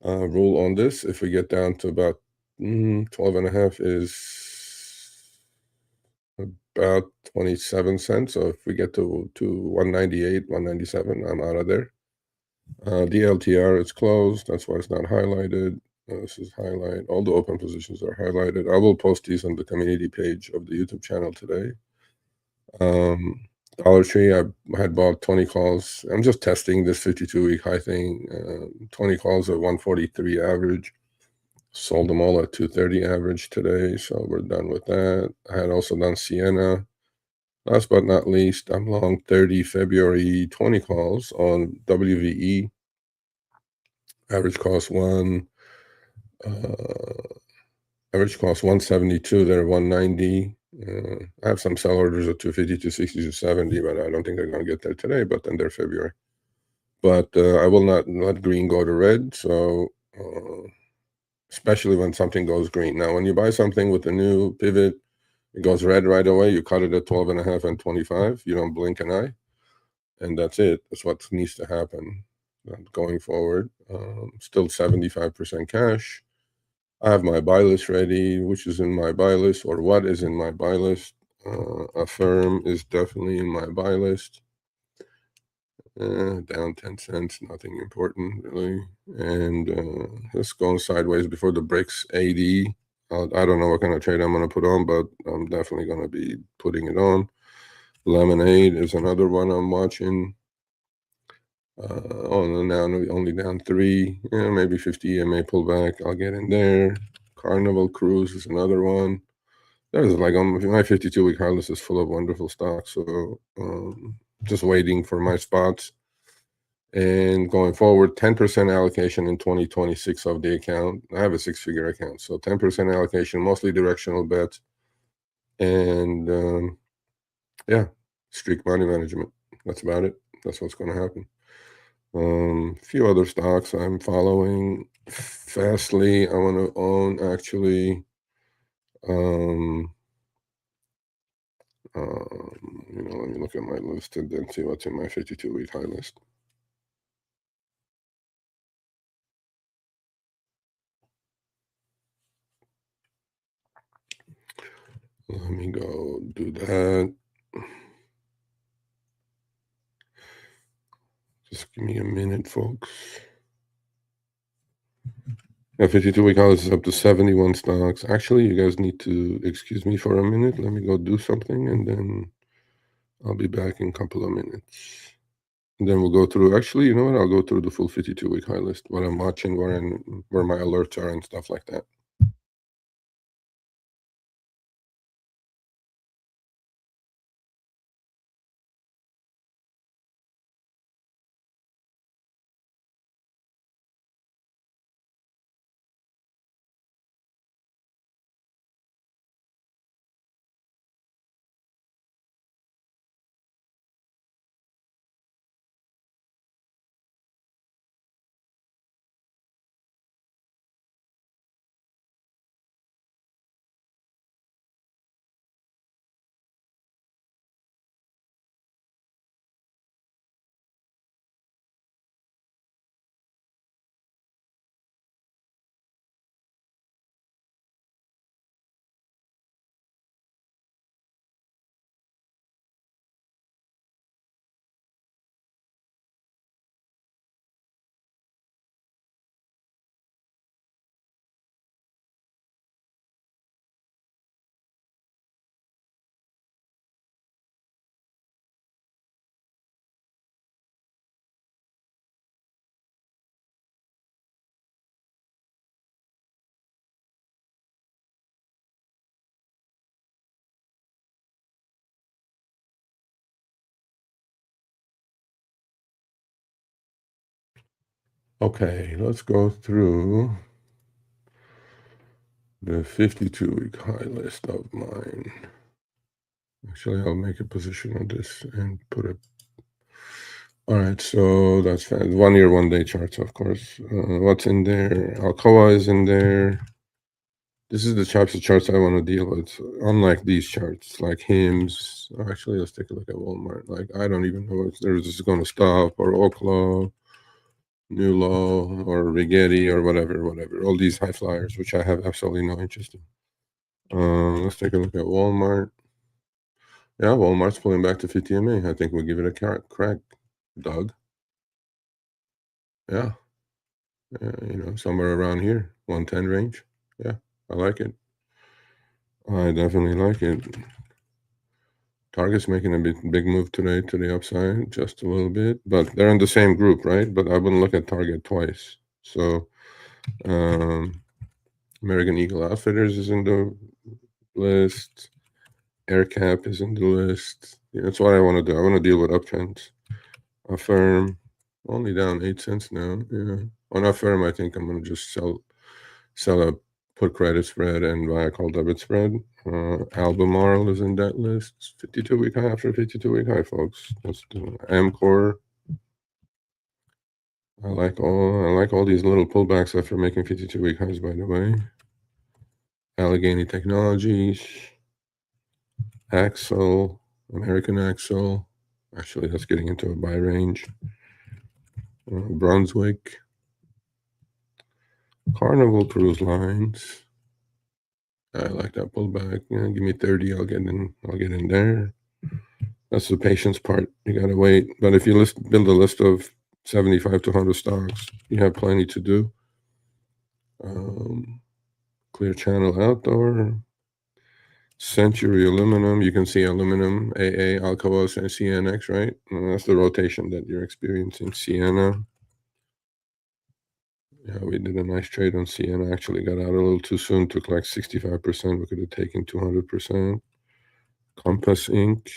rule on this. If we get down to about 12.5 is about 27 cents. So if we get to 198, 197, I'm out of there. DLTR is closed. That's why it's not highlighted. This is highlight. All the open positions are highlighted. I will post these on the community page of the YouTube channel today. Dollar Tree, I had bought 20 calls. I'm just testing this 52-week high thing. 20 calls at 143 average. Sold them all at 230 average today, so we're done with that. I had also done Sienna. Last but not least, I'm long 30 February 20 calls on WVE. Average cost average cost 172. They're 190. I have some sell orders at 250, 260, 270, but I don't think they're going to get there today. But then they're February. But I will not let green go to red. So especially when something goes green. Now, when you buy something with a new pivot, it goes red right away. You cut it at 12.5 and 25. You don't blink an eye, and that's it. That's what needs to happen going forward. Still 75% cash. I have my buy list ready, which is in my buy list, or what is in my buy list. Affirm is definitely in my buy list. Down 10 cents, nothing important really. And just going sideways before the breaks 80. I don't know what kind of trade I'm going to put on, but I'm definitely going to be putting it on. Lemonade is another one I'm watching. Now only down 3. Yeah, maybe 50 EMA pullback. I'll get in there. Carnival Cruise is another one. There's like my 52-week high list is full of wonderful stocks. So just waiting for my spots. And going forward, 10% allocation in 2026 of the account. I have a 6-figure account, so 10% allocation, mostly directional bets. And yeah, streak money management. That's about it. That's what's going to happen. A few other stocks I'm following. Fastly, I want to own actually. Let me look at my list and then see what's in my 52-week high list. Let me go do that. Just give me a minute, folks. Yeah, 52-week high list is up to 71 stocks. Actually, you guys need to excuse me for a minute. Let me go do something, and then I'll be back in a couple of minutes. And then we'll go through. Actually, you know what? I'll go through the full 52-week high list, what I'm watching, where my alerts are, and stuff like that. Okay, let's go through the 52-week high list of mine. Actually, I'll make a position on this and put it. All right, so that's fine. 1 year, 1 day charts, of course. What's in there? Alcoa is in there. This is the types of charts I want to deal with. Unlike these charts, like HIMS. Actually, let's take a look at Walmart. Like, I don't even know if this is going to stop, or Oklo, New Law, or Rigetti, or whatever. All these high flyers, which I have absolutely no interest in. Let's take a look at Walmart. Yeah, Walmart's pulling back to 50 MA. I think we'll give it a crack, Doug. Yeah. Somewhere around here, 110 range. Yeah, I like it. I definitely like it. Target's making a big move today to the upside, just a little bit, but they're in the same group, right? But I wouldn't look at Target twice. So, American Eagle Outfitters is in the list. AirCap is in the list. Yeah, that's what I want to do. I want to deal with uptrends. Affirm, only down 8 cents now. Yeah. On Affirm, I think I'm going to just sell a put credit spread and buy a call debit spread. Albemarle is in that list. 52-week high after 52-week high, folks. Let's do Amcor. I like all these little pullbacks after making 52-week highs, by the way. Allegheny Technologies, Axle, American Axle. Actually, that's getting into a buy range. Brunswick, Carnival Cruise Lines. I like that pullback. Give me 30, I'll get in there. That's the patience part. You gotta wait. But if you build a list of 75 to 100 stocks, you have plenty to do. Clear Channel Outdoor, Century Aluminum. You can see aluminum, AA, Alcoa, and CNX, right? That's the rotation that you're experiencing. Sienna. Yeah, we did a nice trade on Sienna. Actually got out a little too soon. Took like 65%. We could have taken 200%. Compass Inc.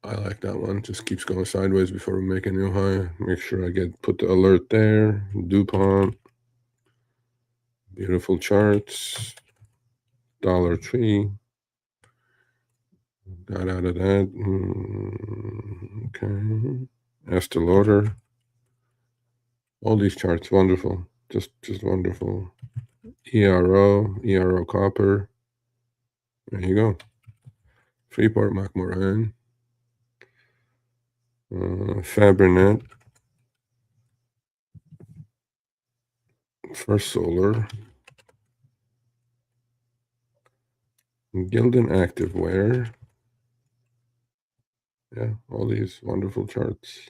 I like that one. Just keeps going sideways before we make a new high. Make sure I put the alert there. DuPont. Beautiful charts. Dollar Tree. Got out of that. Okay. Estee Lauder. All these charts, wonderful. Just wonderful. ERO Copper. There you go. Freeport McMoran. Fabrinet. First Solar. Gildan Activewear. Yeah, all these wonderful charts.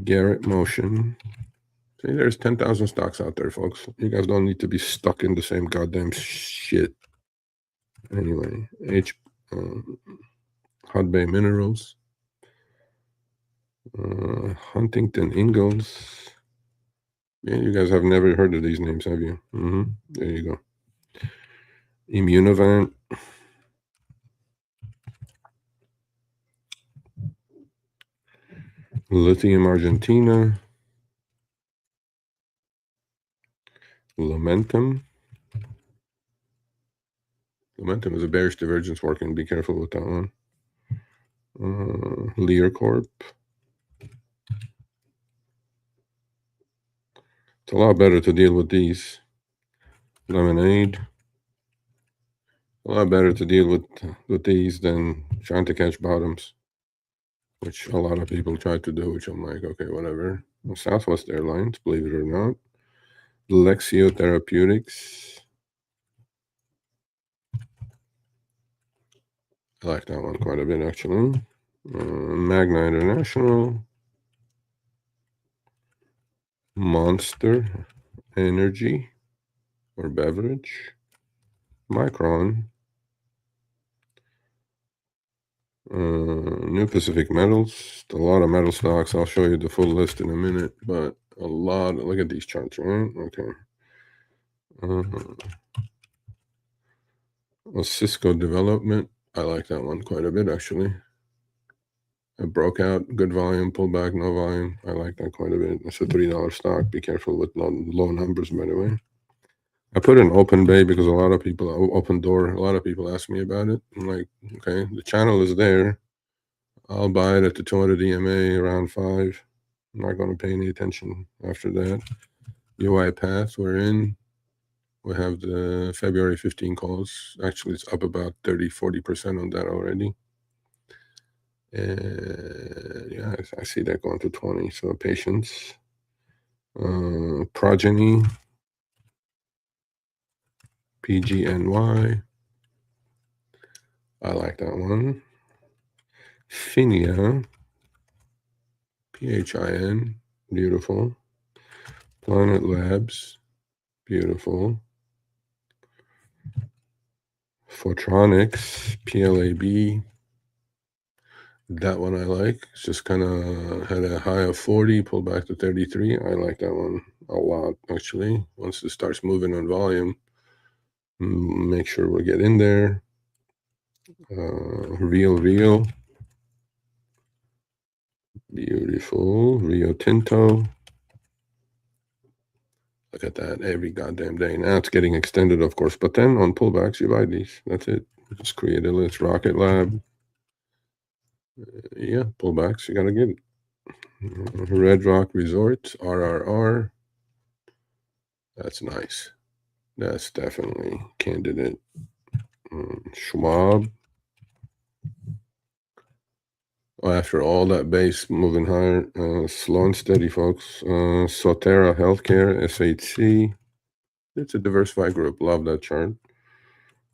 Garrett Motion. See, there's 10,000 stocks out there, folks. You guys don't need to be stuck in the same goddamn shit. Anyway, Hot Bay Minerals. Huntington Ingalls. Yeah, you guys have never heard of these names, have you? There you go. Immunovant. Lithium Argentina. Lumentum. Lumentum is a bearish divergence working. Be careful with that one. Lear Corp. It's a lot better to deal with these. Lemonade. A lot better to deal with these than trying to catch bottoms, which a lot of people try to do, which I'm like, okay, whatever. Well, Southwest Airlines, believe it or not. Lexio Therapeutics. I like that one quite a bit, actually. Magna International. Monster Energy or Beverage. Micron. New Pacific Metals. A lot of metal stocks. I'll show you the full list in a minute, but a lot. Look at these charts, right? Okay. Cisco Development. I like that one quite a bit, actually. It broke out, good volume, pulled back, no volume. I like that quite a bit. It's a $3 stock. Be careful with low numbers, by the way. I put an open bay because a lot of people, open door, a lot of people ask me about it. I'm like, okay, the channel is there. I'll buy it at the 200 EMA around 5. I'm not going to pay any attention after that. UI path, we're in. We have the February 15 calls. Actually, it's up about 30-40% on that already. And yeah, I see that going to 20. So patience. Progeny. PGNY. I like that one. Phinia. PHIN. Beautiful. Planet Labs. Beautiful. Photronics. PLAB. That one I like. It's just kind of had a high of 40, pulled back to 33. I like that one a lot, actually. Once it starts moving on volume, make sure we get in there. Real. Beautiful. Rio Tinto. Look at that every goddamn day. Now it's getting extended, of course. But then on pullbacks, you buy these. That's it. Just create a list. Rocket Lab. Yeah, pullbacks. You got to get it. Red Rock Resort. RRR. That's nice. That's definitely candidate. Schwab. After all that base moving higher, slow and steady, folks. Sotera Healthcare, SHC. It's a diversified group. Love that chart.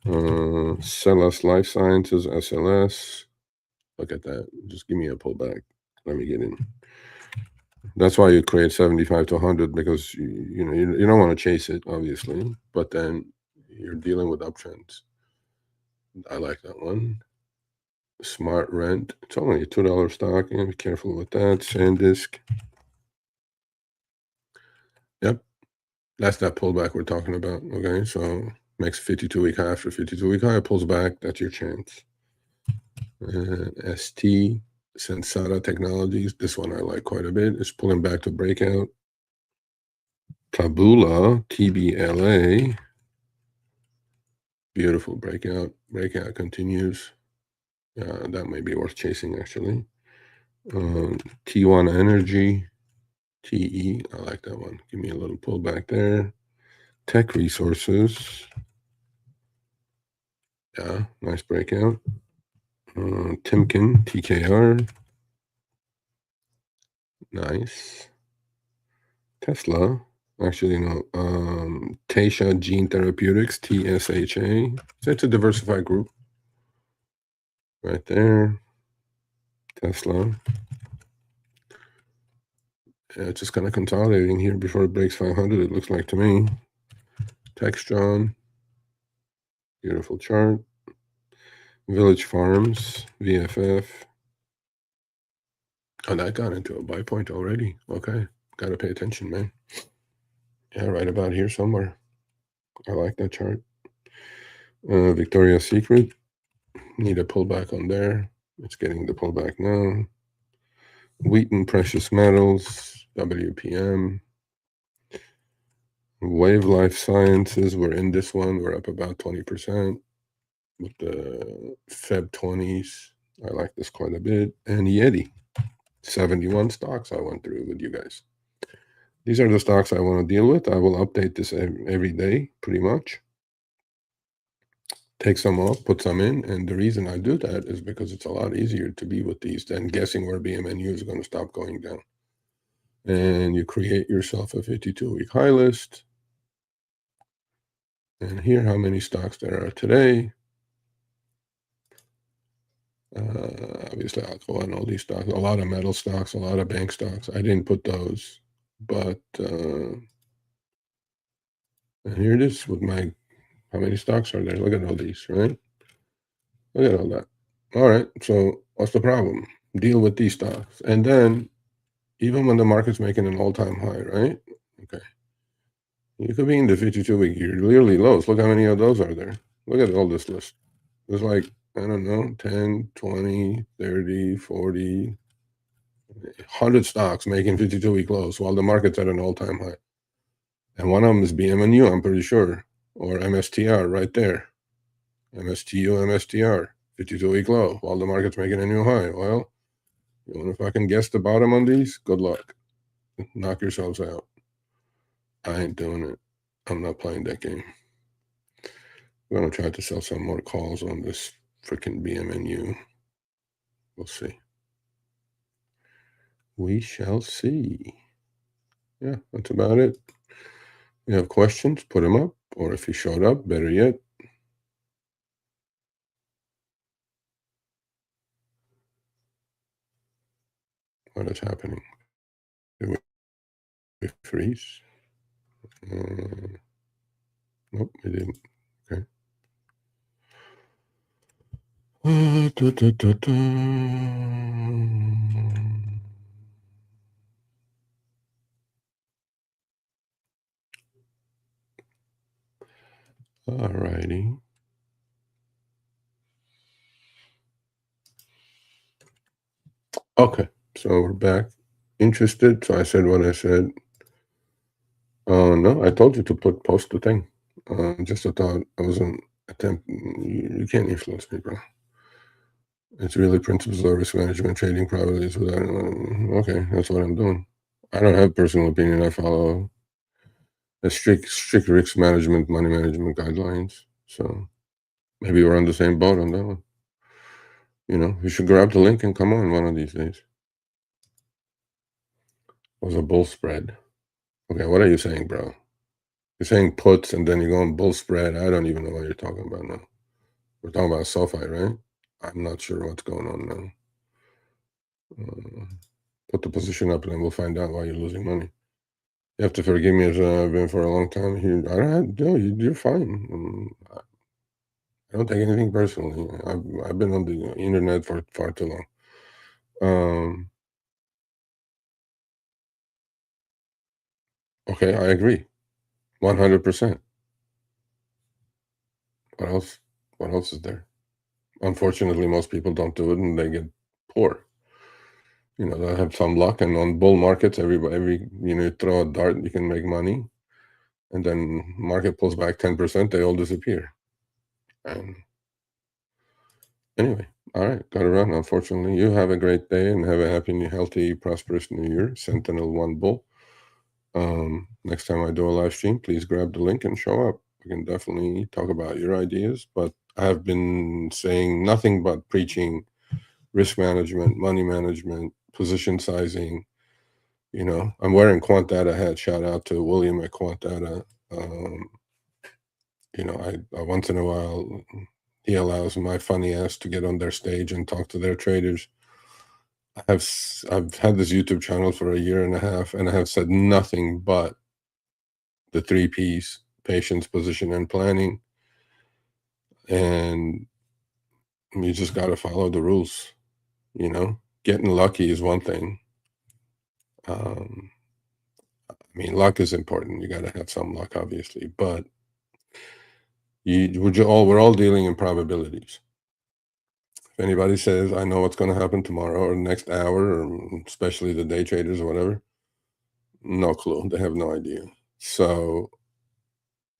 Celas Life Sciences, SLS. Look at that. Just give me a pullback. Let me get in. That's why you create 75 to 100 because you don't want to chase it, obviously, but then you're dealing with uptrends. I like that one. Smart Rent. It's only a $2 stock. Yeah, be careful with that. SanDisk. Yep. That's that pullback we're talking about. Okay. So makes 52-week high after 52-week high. Pulls back. That's your chance. ST. Sensata Technologies. This one I like quite a bit. It's pulling back to breakout. Tabula. TBLA. Beautiful breakout. Breakout continues. That may be worth chasing, actually. T1 Energy. TE. I like that one. Give me a little pullback there. Tech Resources. Yeah, nice breakout. Timken. TKR. Nice. Tesla. Actually, no. Taysha Gene Therapeutics. TSHA. So it's a diversified group. Right there. Tesla. Yeah, it's just kind of consolidating here before it breaks 500, it looks like to me. Textron. Beautiful chart. Village Farms. VFF. Oh, that got into a buy point already. Okay. Got to pay attention, man. Yeah, right about here somewhere. I like that chart. Victoria's Secret. Need a pullback on there. It's getting the pullback now. Wheaton Precious Metals. WPM. Wave Life Sciences. We're in this one. We're up about 20% with the Feb 20s. I like this quite a bit. And Yeti. 71 stocks I went through with you guys. These are the stocks I want to deal with. I will update this every day, pretty much. Take some off, put some in. And the reason I do that is because it's a lot easier to be with these than guessing where BMNU is going to stop going down. And you create yourself a 52-week high list. And here how many stocks there are today. Obviously, I'll go on all these stocks. A lot of metal stocks, a lot of bank stocks. I didn't put those. But and here it is with my, how many stocks are there? Look at all these, right? Look at all that. All right, so what's the problem? Deal with these stocks. And then, even when the market's making an all-time high, right? Okay. You could be in the 52-week yearly lows. Look how many of those are there. Look at all this list. There's like I don't know, 10, 20, 30, 40, 100 stocks making 52-week lows while the market's at an all-time high. And one of them is BMNU, I'm pretty sure, or MSTR right there. MSTU, MSTR, 52-week low while the market's making a new high. Well, you want to fucking guess the bottom on these? Good luck. Knock yourselves out. I ain't doing it. I'm not playing that game. I'm going to try to sell some more calls on this freaking BMNU. We'll see. We shall see. Yeah, that's about it. You have questions, put them up. Or if you showed up, better yet, what is happening? Did we freeze? Nope, we didn't. Okay. All righty. Okay, so we're back. Interested? So I said what I said. No, I told you to post the thing. Just a thought. I wasn't attempting. You can't influence me, bro. It's really principles of risk management, trading probabilities without. Okay, that's what I'm doing. I don't have personal opinion. I follow a strict risk management, money management guidelines. So maybe we're on the same boat on that one. You know, you should grab the link and come on one of these days. It was a bull spread. Okay, what are you saying, bro? You're saying puts and then you're going bull spread. I don't even know what you're talking about now. We're talking about SoFi, right? I'm not sure what's going on now. Put the position up and then we'll find out why you're losing money. You have to forgive me as I've been for a long time here. I don't know. You're fine. I don't take anything personally. I've been on the internet for far too long. Okay, I agree. 100%. What else? What else is there? Unfortunately, most people don't do it and they get poor. You know, they'll have some luck, and on bull markets, every you throw a dart, you can make money, and then market pulls back 10%, they all disappear. And anyway, all right, got to run. Unfortunately, you have a great day and have a happy, healthy, prosperous New Year. Sentinel One Bull. Next time I do a live stream, please grab the link and show up. We can definitely talk about your ideas, but I have been saying nothing but preaching risk management, money management, position sizing. You know, I'm wearing Quant Data hat. Shout out to William at Quant Data. You know, I once in a while he allows my funny ass to get on their stage and talk to their traders. I've had this YouTube channel for a year and a half, and I have said nothing but the 3 Ps: patience, position, and planning. And you just got to follow the rules. You know, getting lucky is one thing. I mean, luck is important. You got to have some luck, obviously, but we're all dealing in probabilities. If anybody says, I know what's going to happen tomorrow or next hour, or especially the day traders or whatever, no clue. They have no idea. So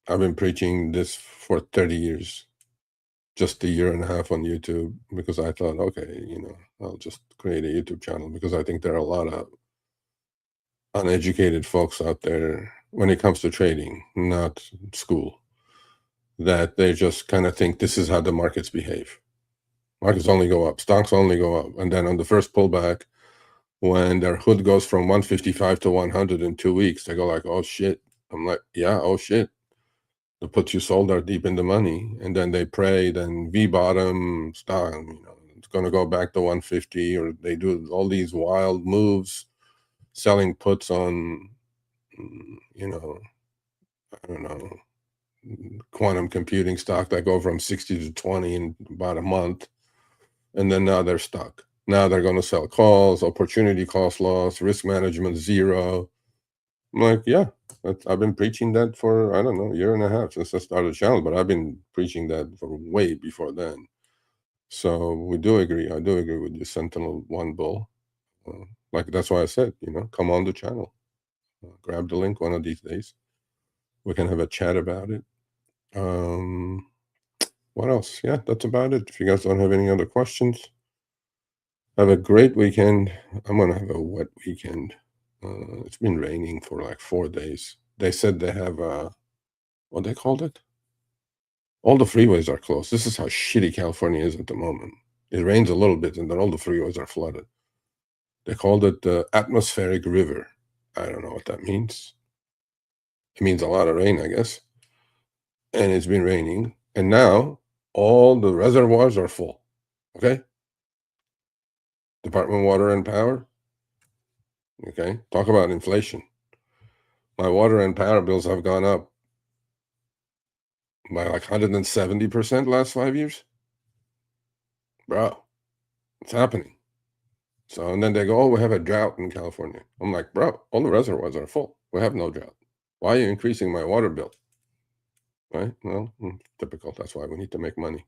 I've been preaching this for 30 years, just a year and a half on YouTube, because I thought, okay, you know, I'll just create a YouTube channel because I think there are a lot of uneducated folks out there when it comes to trading, not school, that they just kind of think this is how the markets behave. Markets only go up, stocks only go up. And then on the first pullback, when their hood goes from 155 to 100 in 2 weeks, they go like, oh shit. I'm like, yeah, oh shit. The puts you sold are deep in the money. And then they pray, then V bottom, stock, you know, it's going to go back to 150, or they do all these wild moves, selling puts on, you know, I don't know, quantum computing stock that go from 60 to 20 in about a month. And then now they're stuck. Now they're going to sell calls, opportunity cost loss, risk management zero. I'm like, yeah, I've been preaching that for, I don't know, a year and a half since I started the channel, but I've been preaching that for way before then. So we do agree. I do agree with you, Sentinel-1 Bull. Like, that's why I said, come on the channel. Grab the link one of these days. We can have a chat about it. What else? Yeah, that's about it. If you guys don't have any other questions, have a great weekend. I'm gonna have a wet weekend. It's been raining for like 4 days. They said they have what they called it? All the freeways are closed. This is how shitty California is at the moment. It rains a little bit and then all the freeways are flooded. They called it the atmospheric river. I don't know what that means. It means a lot of rain, I guess. And it's been raining. And now all the reservoirs are full. Okay? Department of Water and Power. Okay? Talk about inflation. My water and power bills have gone up by like 170% last 5 years. Bro, it's happening. So, and then they go, oh, we have a drought in California. I'm like, bro, all the reservoirs are full. We have no drought. Why are you increasing my water bill? Right? Well, typical. That's why we need to make money.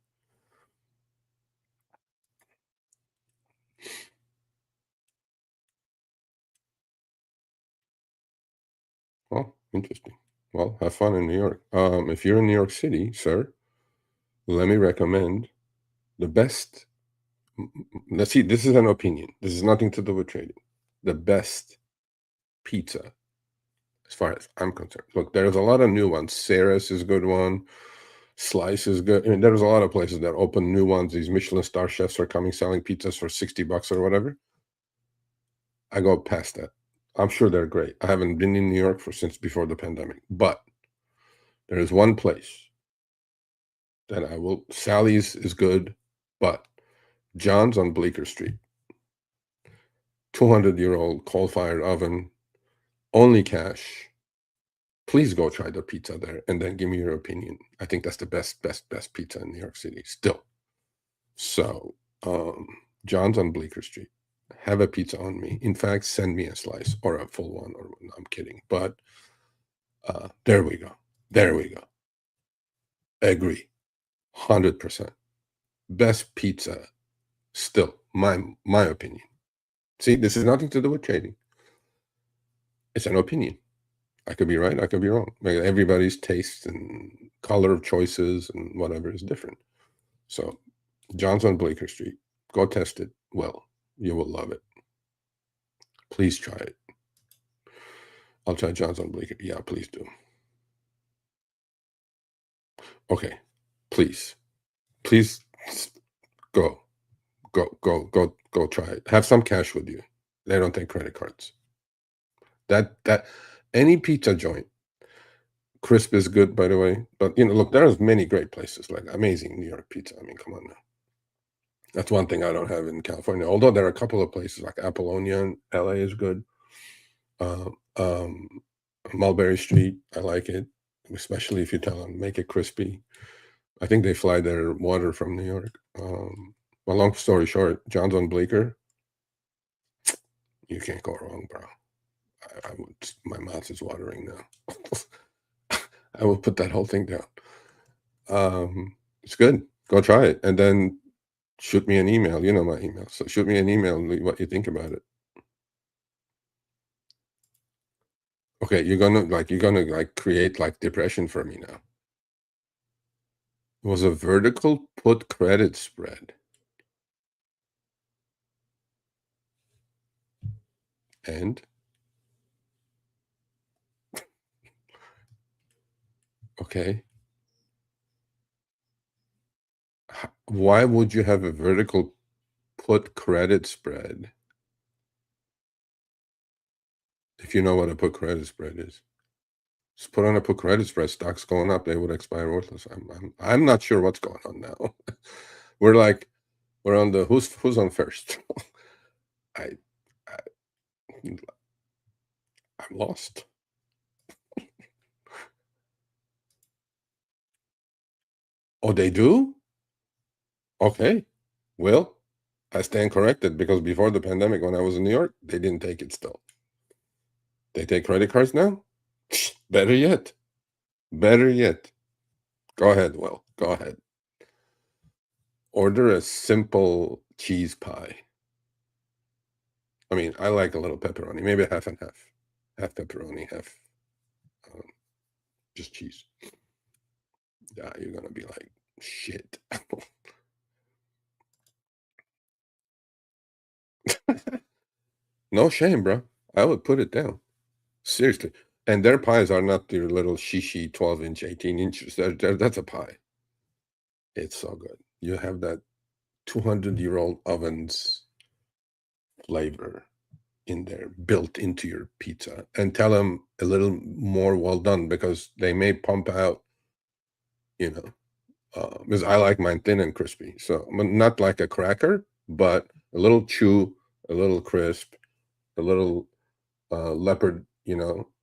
Well, interesting. Well, have fun in New York. If you're in New York City, sir, let me recommend the best. Let's see, this is an opinion. This is nothing to do with trading. The best pizza, as far as I'm concerned. Look, there's a lot of new ones. Sarah's is a good one. Slice is good. I mean, there's a lot of places that open new ones. These Michelin star chefs are coming selling pizzas for $60 or whatever. I go past that. I'm sure they're great. I haven't been in New York since before the pandemic, but there is one place that I will. Sally's is good, but John's on Bleecker Street, 200-year-old coal-fired oven, only cash. Please go try the pizza there and then give me your opinion. I think that's the best pizza in New York City still. So, John's on Bleecker Street. Have a pizza on me. In fact, send me a slice or a full one. Or I'm kidding, but there we go. There we go. Agree, 100%. Best pizza still, my opinion. See, this is nothing to do with trading. It's an opinion. I could be right. I could be wrong. Everybody's taste and color of choices and whatever is different. So, John's on Bleecker Street. Go test it. Well, you will love it. Please try it. I'll try John's on Bleecker. Yeah, please do. Okay, please go try it. Have some cash with you. They don't take credit cards. That any pizza joint. Crisp is good, by the way. But look, there's many great places, like amazing New York pizza. I mean, come on now. That's one thing I don't have in California. Although there are a couple of places like Apollonia in LA is good. Mulberry Street, I like it, especially if you tell them make it crispy. I think they fly their water from New York. Well, long story short, John's on Bleecker. You can't go wrong, bro. I would. My mouth is watering now. I will put that whole thing down. It's good. Go try it, and then shoot me an email. You know my email, so shoot me an email and what you think about it. Okay, you're gonna create like depression for me now. It was a vertical put credit spread. And okay, why would you have a vertical put credit spread if you know what a put credit spread is? Just put on a put credit spread. Stocks going up, they would expire worthless. I'm not sure what's going on now. we're on the who's on first. I, I I'm lost. Oh, they do? Okay. Well, I stand corrected because before the pandemic, when I was in New York, they didn't take it still. They take credit cards now? Better yet. Better yet. Go ahead, Will. Go ahead. Order a simple cheese pie. I mean, I like a little pepperoni, maybe half and half. Half pepperoni, half just cheese. Yeah, you're gonna be like, shit. No shame, bro. I would put it down. Seriously. And their pies are not your little shishi 12-inch, 18 inches. That's a pie. It's so good. You have that 200-year-old oven's flavor in there built into your pizza, and tell them a little more well done, because they may pump out, you know, because I like mine thin and crispy. So not like a cracker, but a little chew, a little crisp, a little leopard,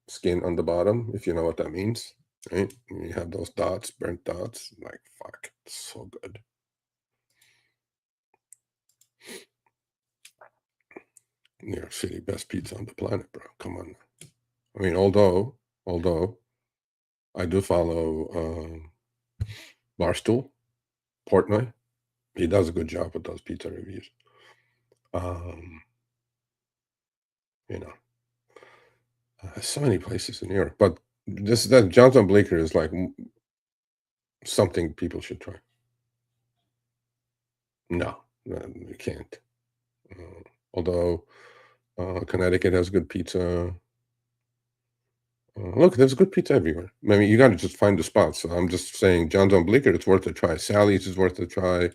skin on the bottom, if you know what that means, right? And you have those dots, burnt dots, like, fuck, it's so good. New York City, best pizza on the planet, bro. Come on. I mean, although I do follow Barstool Portnoy. He does a good job with those pizza reviews. Um, you know, so many places in New York, but that Johnson Bleecker is like something people should try. No, you can't. Although Connecticut has good pizza. Look, there's good pizza everywhere. I mean, you got to just find the spots. So I'm just saying, John's on Bleecker, it's worth a try. Sally's is worth a try.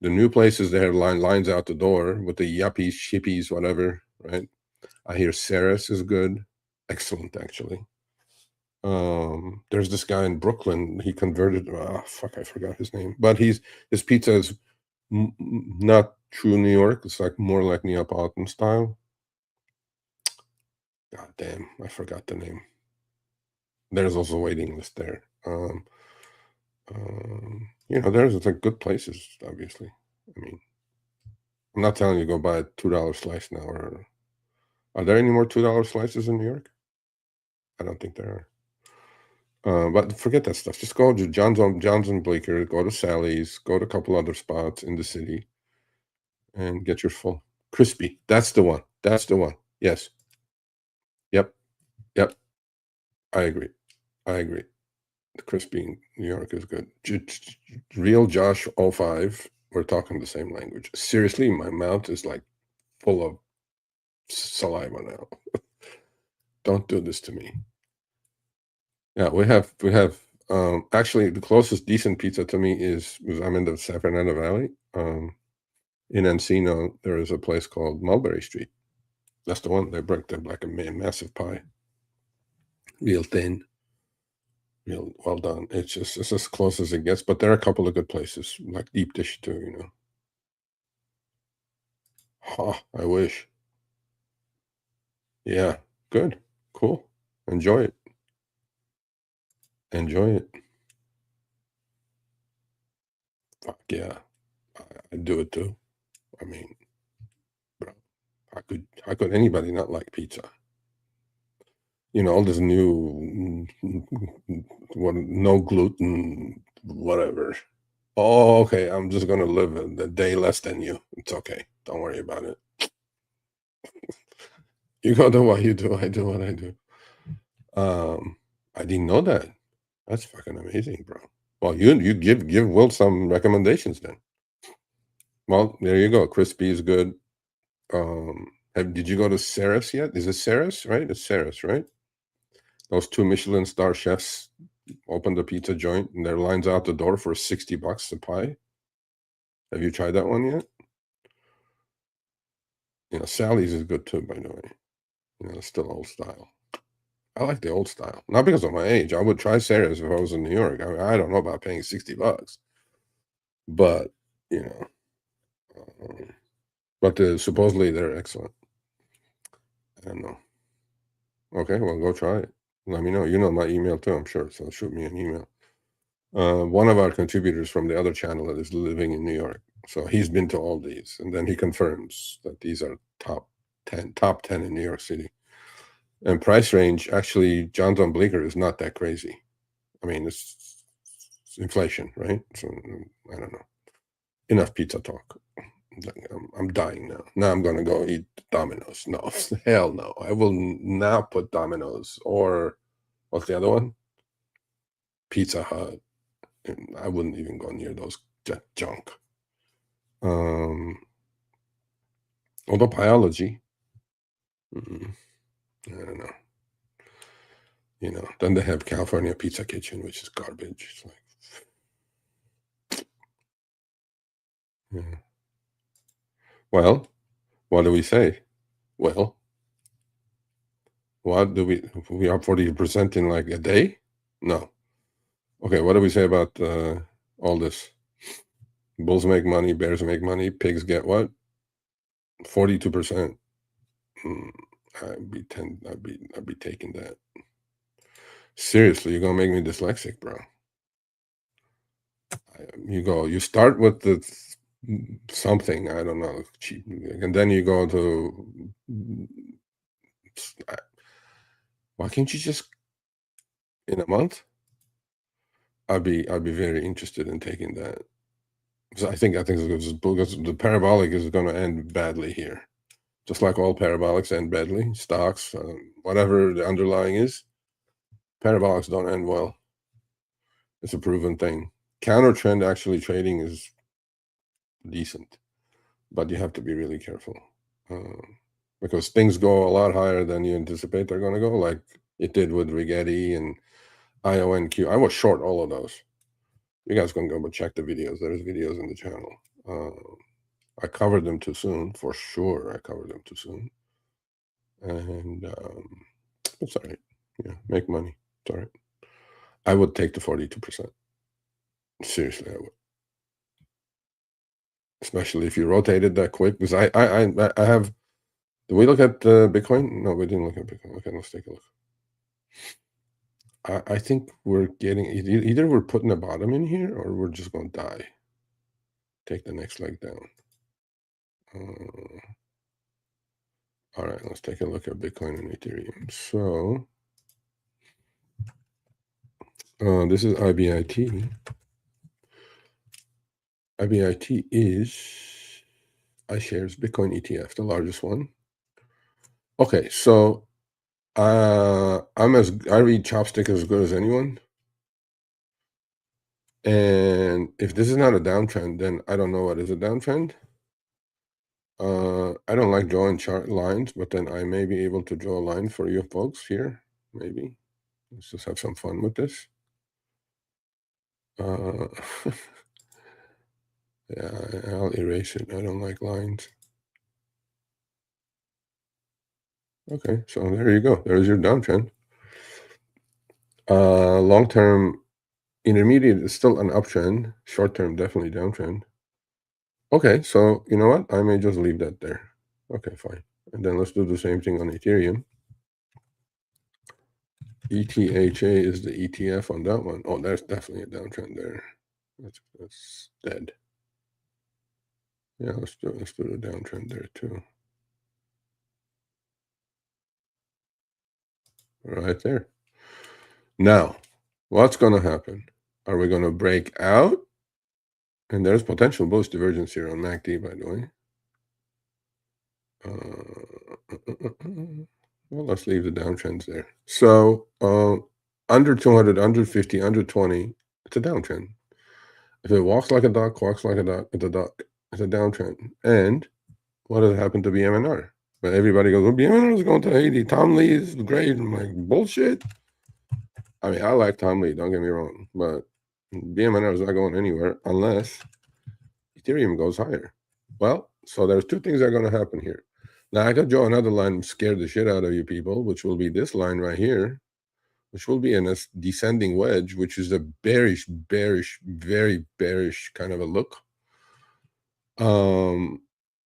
The new places, they have lines out the door with the yuppies, shippies, whatever, right? I hear Sarah's is good. Excellent, actually. There's this guy in Brooklyn. He converted. Oh, fuck, I forgot his name. But his pizza is not true New York. It's like more like Neapolitan style. God damn, I forgot the name. There's also a waiting list there. There's like good places, obviously. I mean, I'm not telling you go buy a $2 slice now. Or are there any more $2 slices in New York? I don't think there are. But forget that stuff. Just go to John's and Bleecker, go to Sally's, go to a couple other spots in the city, and get your full crispy. That's the one. That's the one. Yes. Yep. Yep. I agree. The crispy in New York is good. Real Josh 05. We're talking the same language. Seriously, my mouth is like full of saliva now. Don't do this to me. Yeah, we have actually the closest decent pizza to me is I'm in the Sacramento Valley. In Encino, there is a place called Mulberry Street. That's the one. They break them like a massive pie. Real thin. Real well done. It's as close as it gets, but there are a couple of good places, like Deep Dish too, I wish. Yeah, good. Cool. Enjoy it. Enjoy it. Fuck yeah. I'd do it too. I mean, bro, how could anybody not like pizza? All this new no gluten, whatever. Oh, okay. I'm just gonna live a day less than you. It's okay. Don't worry about it. You go do what you do. I do what I do. I didn't know that. That's fucking amazing, bro. Well, you give Will some recommendations then. Well, there you go. Crispy is good. Did you go to Sarah's yet? Is it Sarah's, right? It's Sarah's, right? Those 2 Michelin star chefs opened a pizza joint, and their lines out the door for $60 a pie. Have you tried that one yet? Sally's is good too, by the way. It's still old style. I like the old style, not because of my age. I would try Sarah's if I was in New York. I don't know about paying $60, but supposedly they're excellent. I don't know. Okay, well, go try it. Let me know. You know my email too, I'm sure. So shoot me an email. One of our contributors from the other channel that is living in New York. So he's been to all these, and then he confirms that these are top 10 in New York City. And price range, actually, John's on Bleecker is not that crazy. I mean, it's inflation, right? So I don't know. enough pizza talk. I'm dying now. Now I'm gonna go eat Domino's. No, hell no. I will not put Domino's or what's the other one? Pizza Hut. I wouldn't even go near those junk. Although biology, I don't know. You know, then they have California Pizza Kitchen, which is garbage. It's like, yeah. Well, what do we say? Well, what do we are 40% in like a day? No. Okay, what do we say about all this? Bulls make money, bears make money, pigs get what? 42%. I'd be taking that. Seriously, you're gonna make me dyslexic, bro. You start with the something, I don't know, cheap, and then you go to why can't you just in a month? I'd be very interested in taking that. I think because the parabolic is going to end badly here, just like all parabolics end badly. Stocks, whatever the underlying is, parabolics don't end well. It's a proven thing. Counter trend actually trading is decent, but you have to be really careful because things go a lot higher than you anticipate they're going to go, like it did with Rigetti and IONQ. I was short all of those. You guys can go but check the videos. There's videos in the channel. I covered them too soon, for sure. I covered them too soon, and it's all right. Yeah, make money. It's all right. I would take the 42%. Seriously, I would. Especially if you rotated that quick, because I have. Did we look at Bitcoin? No, we didn't look at Bitcoin. Okay, let's take a look. I think we're getting either we're putting a bottom in here or we're just going to die. Take the next leg down. All right, let's take a look at Bitcoin and Ethereum. So this is IBIT. IBIT is iShares Bitcoin ETF, the largest one. Okay, so I read Chopstick as good as anyone. And if this is not a downtrend, then I don't know what is a downtrend. I don't like drawing chart lines, but then I may be able to draw a line for you folks here. Maybe. Let's just have some fun with this. Yeah, I'll erase it. I don't like lines. Okay, so there you go. There's your downtrend. Long-term, intermediate is still an uptrend. Short-term, definitely downtrend. Okay, so you know what? I may just leave that there. Okay, fine. And then let's do the same thing on Ethereum. ETHA is the ETF on that one. Oh, that's definitely a downtrend there. That's dead. Yeah, let's do the downtrend there too. Right there. Now, what's going to happen? Are we going to break out? And there's potential bullish divergence here on MACD, by the way. Well, let's leave the downtrends there. So under 200, under 50, under 20, it's a downtrend. If it walks like a duck, quacks like a duck, it's a duck. It's a downtrend. And what has happened to BMNR? But everybody goes, well, BMNR is going to 80. Tom Lee is great. I'm like, bullshit. I mean, I like Tom Lee, don't get me wrong. But BMNR is not going anywhere unless Ethereum goes higher. Well, so there's two things that are going to happen here. Now, I could draw another line and scare the shit out of you people, which will be this line right here, which will be in a descending wedge, which is a bearish, very bearish kind of a look.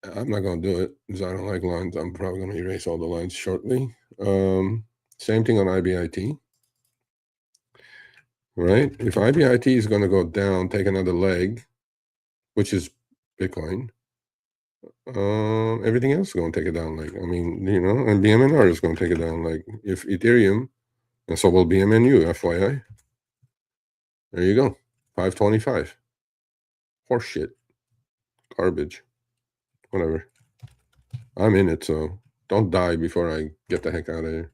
I'm not going to do it because I don't like lines. I'm probably going to erase all the lines shortly. Same thing on IBIT. Right? If IBIT is going to go down, take another leg, which is Bitcoin, everything else is going to take it down leg. I mean, you know, and BMNR is going to take it down leg. If Ethereum, and so will BMNU, FYI. There you go. 525. Horse shit. Garbage. Whatever. I'm in it, so don't die before I get the heck out of here.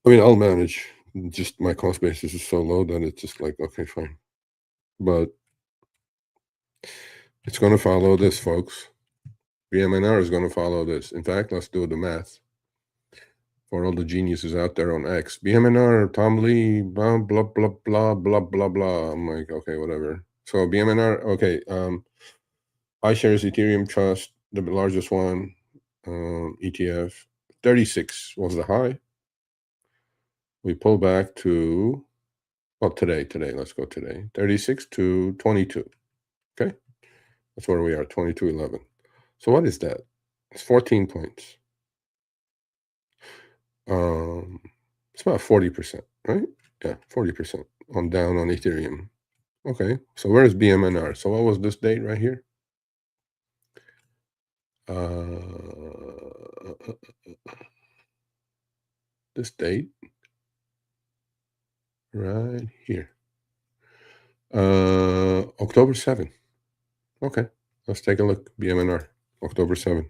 I mean, I'll manage. Just my cost basis is so low that it's just like, okay, fine. But it's going to follow this, folks. BMNR is going to follow this. In fact, let's do the math. For all the geniuses out there on X. BMNR, Tom Lee, blah, blah, blah, blah, blah, blah, blah. I'm like, okay, whatever. So BMNR, okay. iShares Ethereum Trust, the largest one, ETF, 36 was the high. We pull back to, well, today, let's go today. 36 to 22, okay? That's where we are, 22.11. So what is that? It's 14 points. It's about 40%, right? Yeah, 40% on down on Ethereum. Okay, so where's BMNR? So what was this date right here? This date right here. October 7. Okay, let's take a look. BMNR, October 7.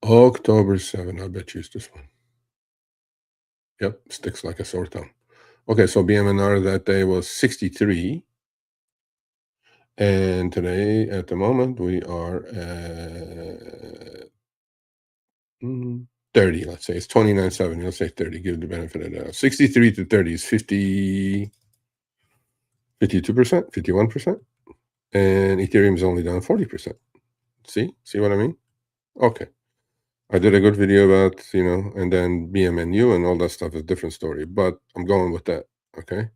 October 7, I bet you it's this one. Yep, sticks like a sore thumb. Okay, so BMNR that day was 63. And today, at the moment, we are at 30, let's say. It's 29.70. Let's say 30. Give the benefit of the doubt. 63 to 30 is 50, 52%, 51%. And Ethereum is only down 40%. See what I mean? Okay. I did a good video about, and then BMNU and all that stuff is a different story. But I'm going with that. Okay.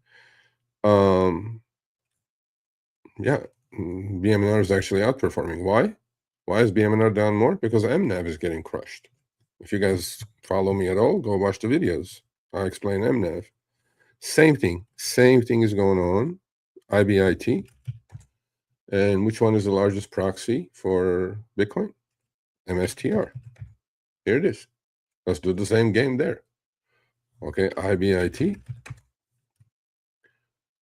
Yeah. BMNR is actually outperforming. Why? Why is BMNR down more? Because MNAV is getting crushed. If you guys follow me at all, go watch the videos. I explain MNAV. Same thing is going on. IBIT. And which one is the largest proxy for Bitcoin? MSTR. Here it is. Let's do the same game there. Okay, IBIT.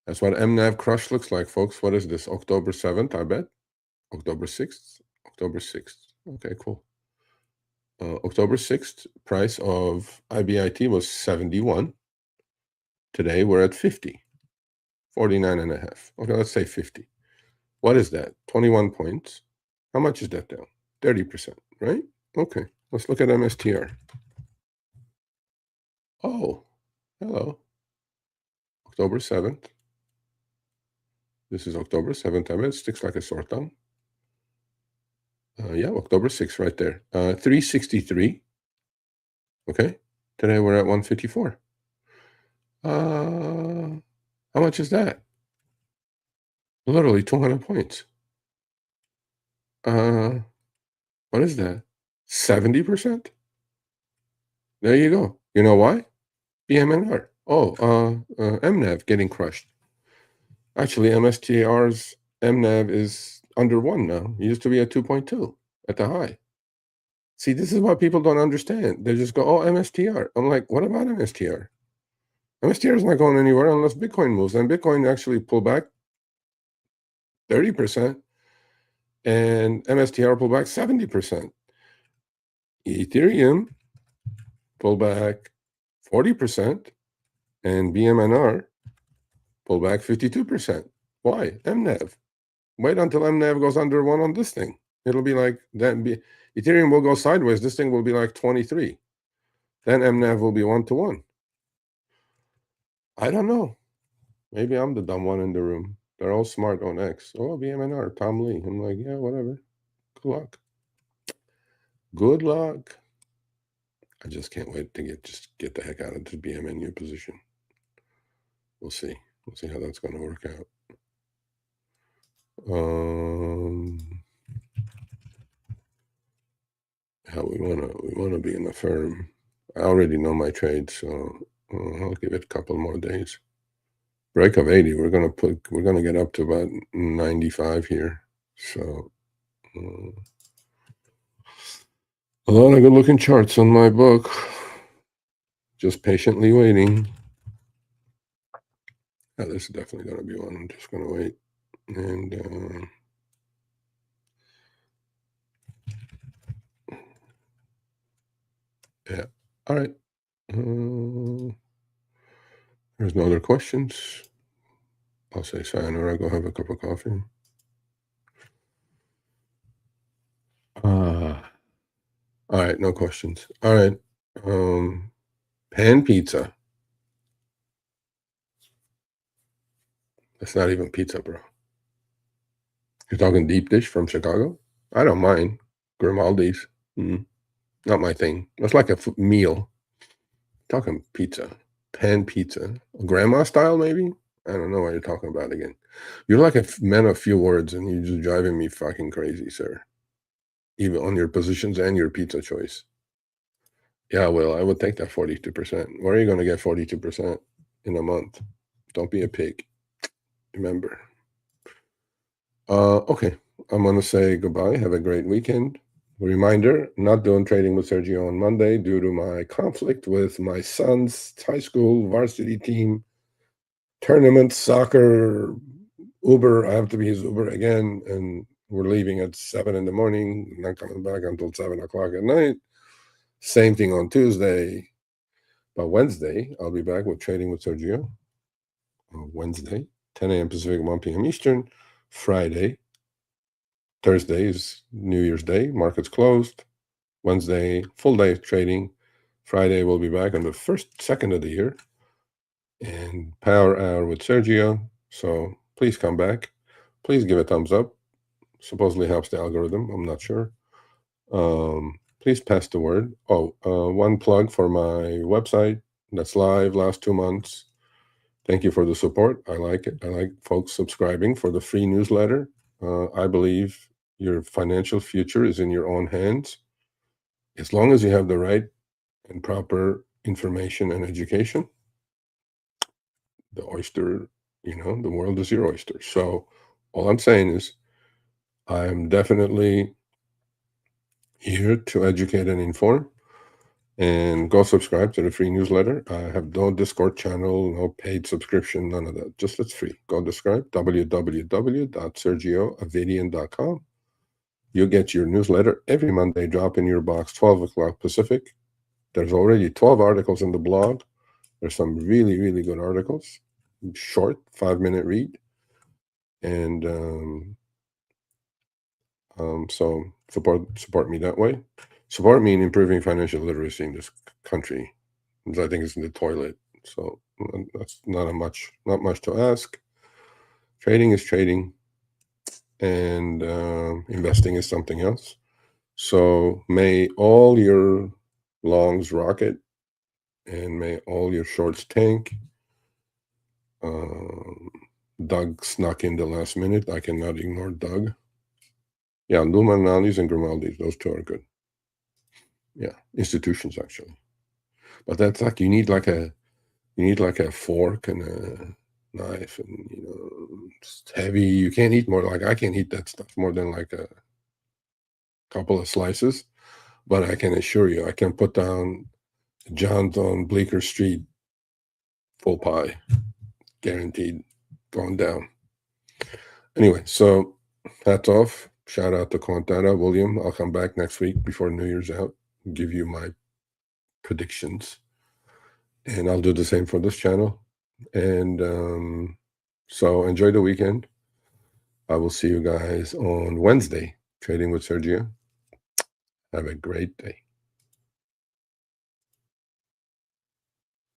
That's what MNAV crush looks like, folks. What is this? October 7th, I bet. October 6th. October 6th. Okay, cool. October 6th, price of IBIT was 71. Today, we're at 50. 49.5. Okay, let's say 50. What is that? 21 points. How much is that down? 30%, right? Okay, let's look at MSTR. Oh, hello. October 7th. This is October 7th. I bet it sticks like a sore thumb. Yeah, October 6th right there. 363. Okay. Today we're at 154. How much is that? Literally 200 points. What is that? 70%? There you go. You know why? BMNR. Oh, MNAV getting crushed. Actually, MSTR's MNAV is under 1 now. It used to be at 2.2 at the high. See, this is what people don't understand. They just go, oh, MSTR. I'm like, what about MSTR? MSTR is not going anywhere unless Bitcoin moves. And Bitcoin actually pulled back 30%. And MSTR pulled back 70%. Ethereum pulled back 40%. And BMNR pulled back 52%. Why? MNAV. Wait until MNAV goes under 1 on this thing. It'll be like that. Ethereum will go sideways. This thing will be like 23. Then MNAV will be 1-to-1. I don't know. Maybe I'm the dumb one in the room. They're all smart on X. Oh, BMNR, Tom Lee. I'm like, yeah, whatever. Good luck. Good luck. I just can't wait to get the heck out of this BMNU position. We'll see. We'll see how that's going to work out. How we wanna be in the firm. I already know my trade, so I'll give it a couple more days. Break of 80. We're gonna get up to about 95 here. So a lot of good-looking charts on my book. Just patiently waiting. Yeah, this is definitely gonna be one. I'm just gonna wait. And yeah. All right. There's no other questions. I'll say sayonara. Go have a cup of coffee. All right. No questions. All right. Pan pizza. That's not even pizza, bro. You're talking deep dish from Chicago? I don't mind. Grimaldi's. Not my thing. That's like a meal. Talking pizza. Pan pizza. Grandma style, maybe? I don't know what you're talking about again. You're like a man of few words, and you're just driving me fucking crazy, sir. Even on your positions and your pizza choice. Yeah, well, I would take that 42%. Where are you going to get 42% in a month? Don't be a pig. Remember. Okay. I'm going to say goodbye. Have a great weekend. Reminder, not doing trading with Sergio on Monday due to my conflict with my son's high school varsity team tournament, soccer, Uber. I have to be his Uber again, and we're leaving at 7 in the morning, not coming back until 7 o'clock at night. Same thing on Tuesday. But Wednesday, I'll be back with Trading with Sergio. Wednesday, 10 a.m. Pacific, 1 p.m. Eastern. Friday, Thursday is New Year's Day. Market's closed. Wednesday, full day of trading. Friday, we'll be back on the second of the year. And Power Hour with Sergio. So please come back. Please give a thumbs up. Supposedly helps the algorithm. I'm not sure. Please pass the word. One plug for my website that's live last 2 months. Thank you for the support. I like it. I like folks subscribing for the free newsletter. I believe your financial future is in your own hands. As long as you have the right and proper information and education, the oyster, the world is your oyster. So all I'm saying is I'm definitely here to educate and inform. And go subscribe to the free newsletter. I have no Discord channel, no paid subscription, none of that. Just it's free. Go subscribe, www.sergioavidian.com. You'll get your newsletter every Monday, drop in your box, 12 o'clock Pacific. There's already 12 articles in the blog. There's some really, really good articles. Short, 5-minute read. And so support me that way. Support me in improving financial literacy in this country. I think it's in the toilet. So that's not much to ask. Trading is trading, and investing is something else. So may all your longs rocket, and may all your shorts tank. Doug snuck in the last minute. I cannot ignore Doug. Yeah, Lumanali's and Grimaldi's, those two are good. Yeah, institutions actually. But that's like you need like a fork and a knife, and it's heavy. You can't eat more. Like I can't eat that stuff more than like a couple of slices. But I can assure you, I can put down John's on Bleecker Street, full pie, guaranteed, going down. Anyway, so hats off. Shout out to Quantana, William. I'll come back next week before New Year's out, give you my predictions. And I'll do the same for this channel. And so enjoy the weekend. I will see you guys on Wednesday, Trading with Sergio. Have a great day.